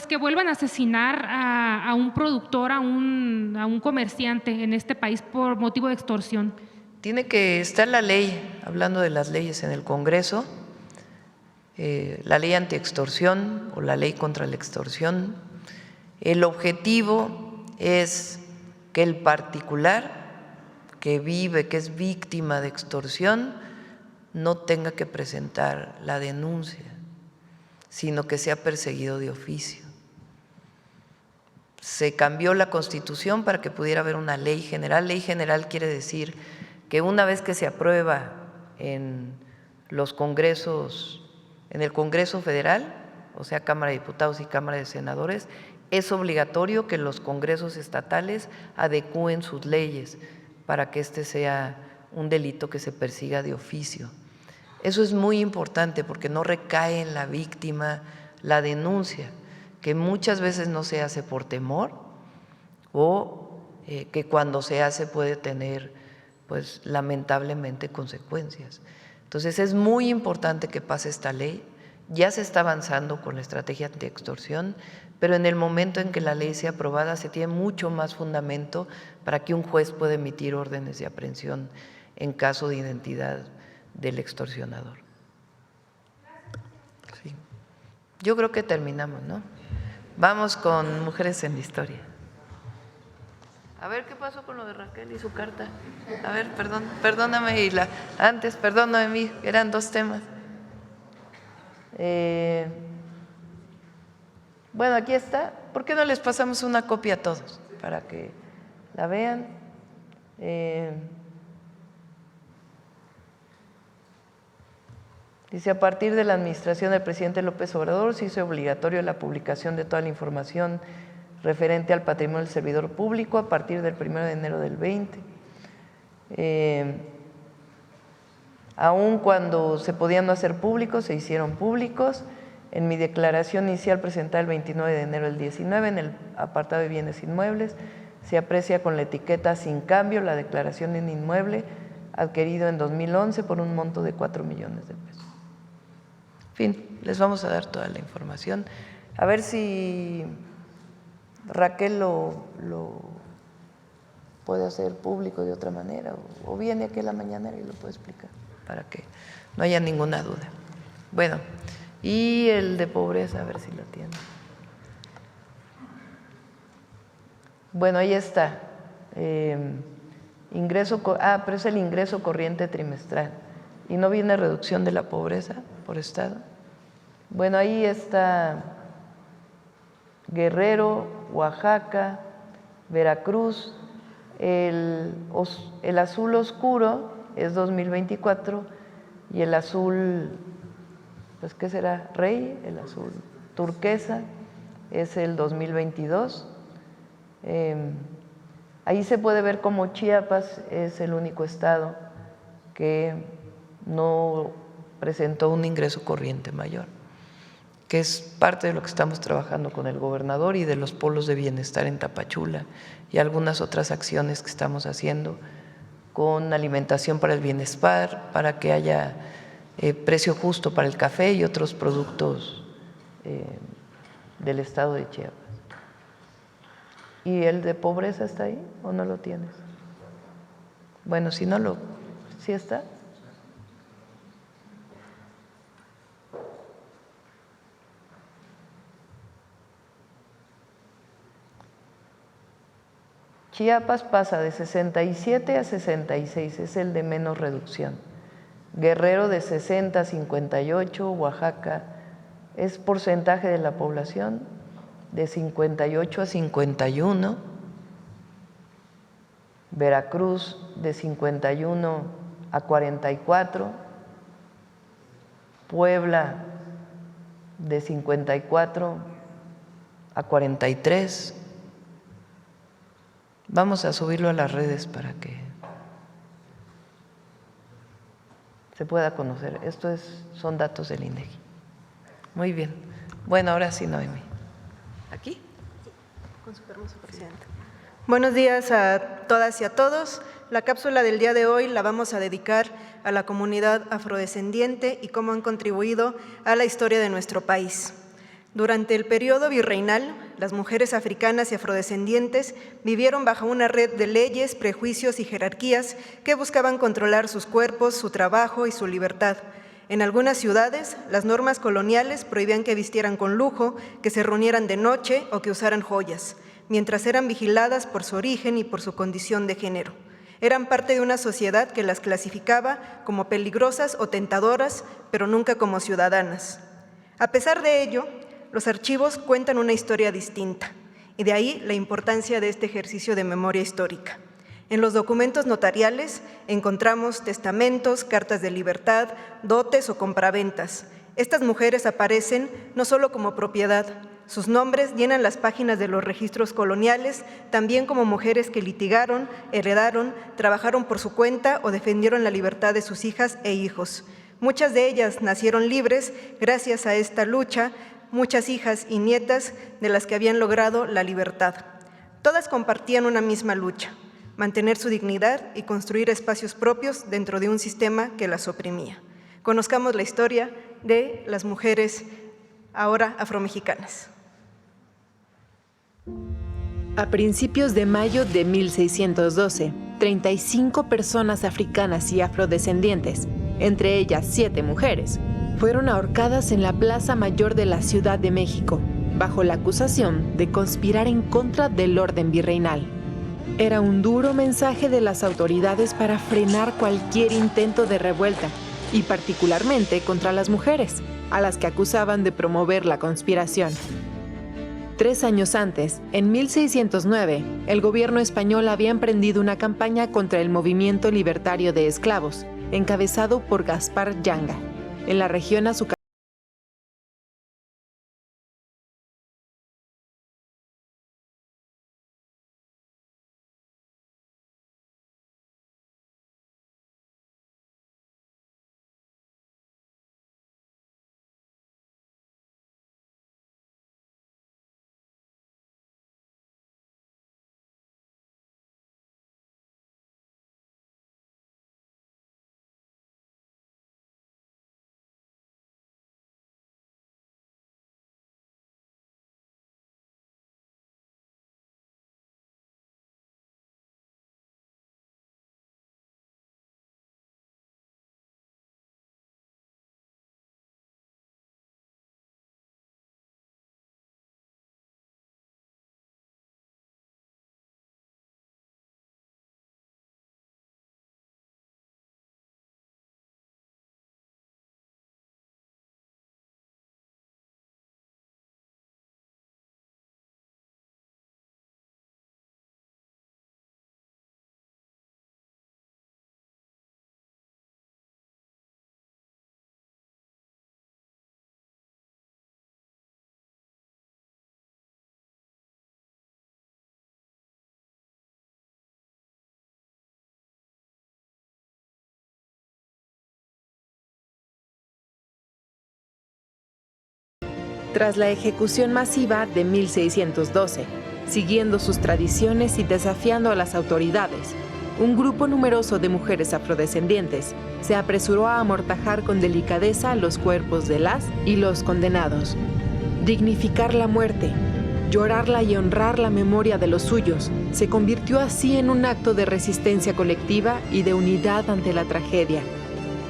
que vuelvan a asesinar a un productor, a un comerciante en este país por motivo de extorsión? Tiene que estar la ley, hablando de las leyes en el Congreso, la ley antiextorsión o la ley contra la extorsión. El objetivo es que el particular que vive, que es víctima de extorsión, no tenga que presentar la denuncia, sino que sea perseguido de oficio. Se cambió la Constitución para que pudiera haber una ley general. Ley general quiere decir que una vez que se aprueba en los congresos, en el Congreso Federal, o sea, Cámara de Diputados y Cámara de Senadores, es obligatorio que los congresos estatales adecúen sus leyes para que este sea un delito que se persiga de oficio. Eso es muy importante porque no recae en la víctima la denuncia, que muchas veces no se hace por temor o que cuando se hace puede tener, lamentablemente, consecuencias. Entonces, es muy importante que pase esta ley. Ya se está avanzando con la estrategia antiextorsión, pero en el momento en que la ley sea aprobada se tiene mucho más fundamento para que un juez pueda emitir órdenes de aprehensión en caso de identidad del extorsionador. Sí. Yo creo que terminamos, ¿no? Vamos con Mujeres en la Historia. A ver, ¿qué pasó con lo de Raquel y su carta? A ver, perdóname, Isla. Antes, perdóname, eran dos temas. Bueno, aquí está. ¿Por qué no les pasamos una copia a todos para que la vean? Dice, a partir de la administración del presidente López Obrador se hizo obligatorio la publicación de toda la información referente al patrimonio del servidor público a partir del 1 de enero del 20. Aun cuando se podían no hacer públicos, se hicieron públicos. En mi declaración inicial presentada el 29 de enero del 19, en el apartado de bienes inmuebles, se aprecia con la etiqueta sin cambio la declaración de un inmueble adquirido en 2011 por un monto de 4 millones de pesos. En fin, les vamos a dar toda la información. A ver si Raquel lo puede hacer público de otra manera o viene aquí a la mañanera y lo puede explicar para que no haya ninguna duda. Bueno, y el de pobreza, a ver si lo tiene. Bueno, ahí está. Pero es el ingreso corriente trimestral. ¿Y no viene reducción de la pobreza por estado? Bueno, ahí está Guerrero, Oaxaca, Veracruz. El azul oscuro es 2024 y el azul, ¿qué será? Rey, el azul turquesa es el 2022. Ahí se puede ver cómo Chiapas es el único estado que no presentó un ingreso corriente mayor, que es parte de lo que estamos trabajando con el gobernador y de los polos de bienestar en Tapachula y algunas otras acciones que estamos haciendo con alimentación para el bienestar, para que haya precio justo para el café y otros productos del estado de Chiapas. ¿Y el de pobreza está ahí o no lo tienes? Bueno, si no lo… ¿Sí está? Chiapas pasa de 67 a 66, es el de menos reducción. Guerrero de 60 a 58, Oaxaca es porcentaje de la población de 58 a 51, Veracruz de 51 a 44, Puebla de 54 a 43. Vamos a subirlo a las redes para que se pueda conocer. Son datos del INEGI. Muy bien. Bueno, ahora sí, Noemi. ¿Aquí? Con su permiso, Presidenta. Buenos días a todas y a todos. La cápsula del día de hoy la vamos a dedicar a la comunidad afrodescendiente y cómo han contribuido a la historia de nuestro país. Durante el periodo virreinal, las mujeres africanas y afrodescendientes vivieron bajo una red de leyes, prejuicios y jerarquías que buscaban controlar sus cuerpos, su trabajo y su libertad. En algunas ciudades, las normas coloniales prohibían que vistieran con lujo, que se reunieran de noche o que usaran joyas, mientras eran vigiladas por su origen y por su condición de género. Eran parte de una sociedad que las clasificaba como peligrosas o tentadoras, pero nunca como ciudadanas. A pesar de ello, los archivos cuentan una historia distinta, y de ahí la importancia de este ejercicio de memoria histórica. En los documentos notariales encontramos testamentos, cartas de libertad, dotes o compraventas. Estas mujeres aparecen no solo como propiedad, sus nombres llenan las páginas de los registros coloniales, también como mujeres que litigaron, heredaron, trabajaron por su cuenta o defendieron la libertad de sus hijas e hijos. Muchas de ellas nacieron libres gracias a esta lucha, muchas hijas y nietas de las que habían logrado la libertad. Todas compartían una misma lucha, mantener su dignidad y construir espacios propios dentro de un sistema que las oprimía. Conozcamos la historia de las mujeres ahora afromexicanas. A principios de mayo de 1612, 35 personas africanas y afrodescendientes, entre ellas 7 mujeres, fueron ahorcadas en la Plaza Mayor de la Ciudad de México, bajo la acusación de conspirar en contra del orden virreinal. Era un duro mensaje de las autoridades para frenar cualquier intento de revuelta, y particularmente contra las mujeres, a las que acusaban de promover la conspiración. 3 años antes, en 1609, el gobierno español había emprendido una campaña contra el movimiento libertario de esclavos, encabezado por Gaspar Yanga, en la región azucarera tras la ejecución masiva de 1612, siguiendo sus tradiciones y desafiando a las autoridades. Un grupo numeroso de mujeres afrodescendientes se apresuró a amortajar con delicadeza los cuerpos de las y los condenados. Dignificar la muerte, llorarla y honrar la memoria de los suyos, se convirtió así en un acto de resistencia colectiva y de unidad ante la tragedia.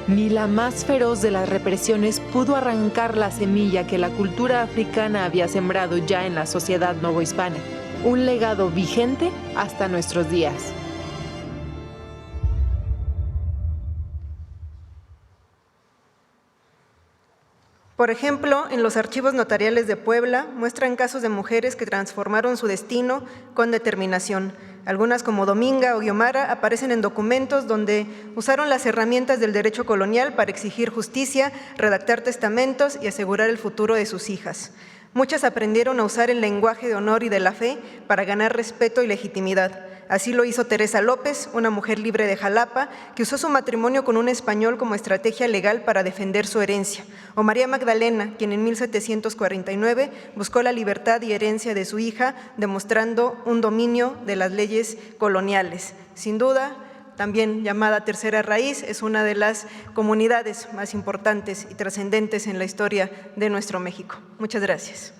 Ni la más feroz de las represiones pudo arrancar la semilla que la cultura africana había sembrado ya en la sociedad novohispana, un legado vigente hasta nuestros días. Por ejemplo, en los archivos notariales de Puebla muestran casos de mujeres que transformaron su destino con determinación. Algunas, como Dominga o Guiomara, aparecen en documentos donde usaron las herramientas del derecho colonial para exigir justicia, redactar testamentos y asegurar el futuro de sus hijas. Muchas aprendieron a usar el lenguaje de honor y de la fe para ganar respeto y legitimidad. Así lo hizo Teresa López, una mujer libre de Jalapa, que usó su matrimonio con un español como estrategia legal para defender su herencia. O María Magdalena, quien en 1749 buscó la libertad y herencia de su hija, demostrando un dominio de las leyes coloniales. Sin duda, también llamada Tercera Raíz, es una de las comunidades más importantes y trascendentes en la historia de nuestro México. Muchas gracias.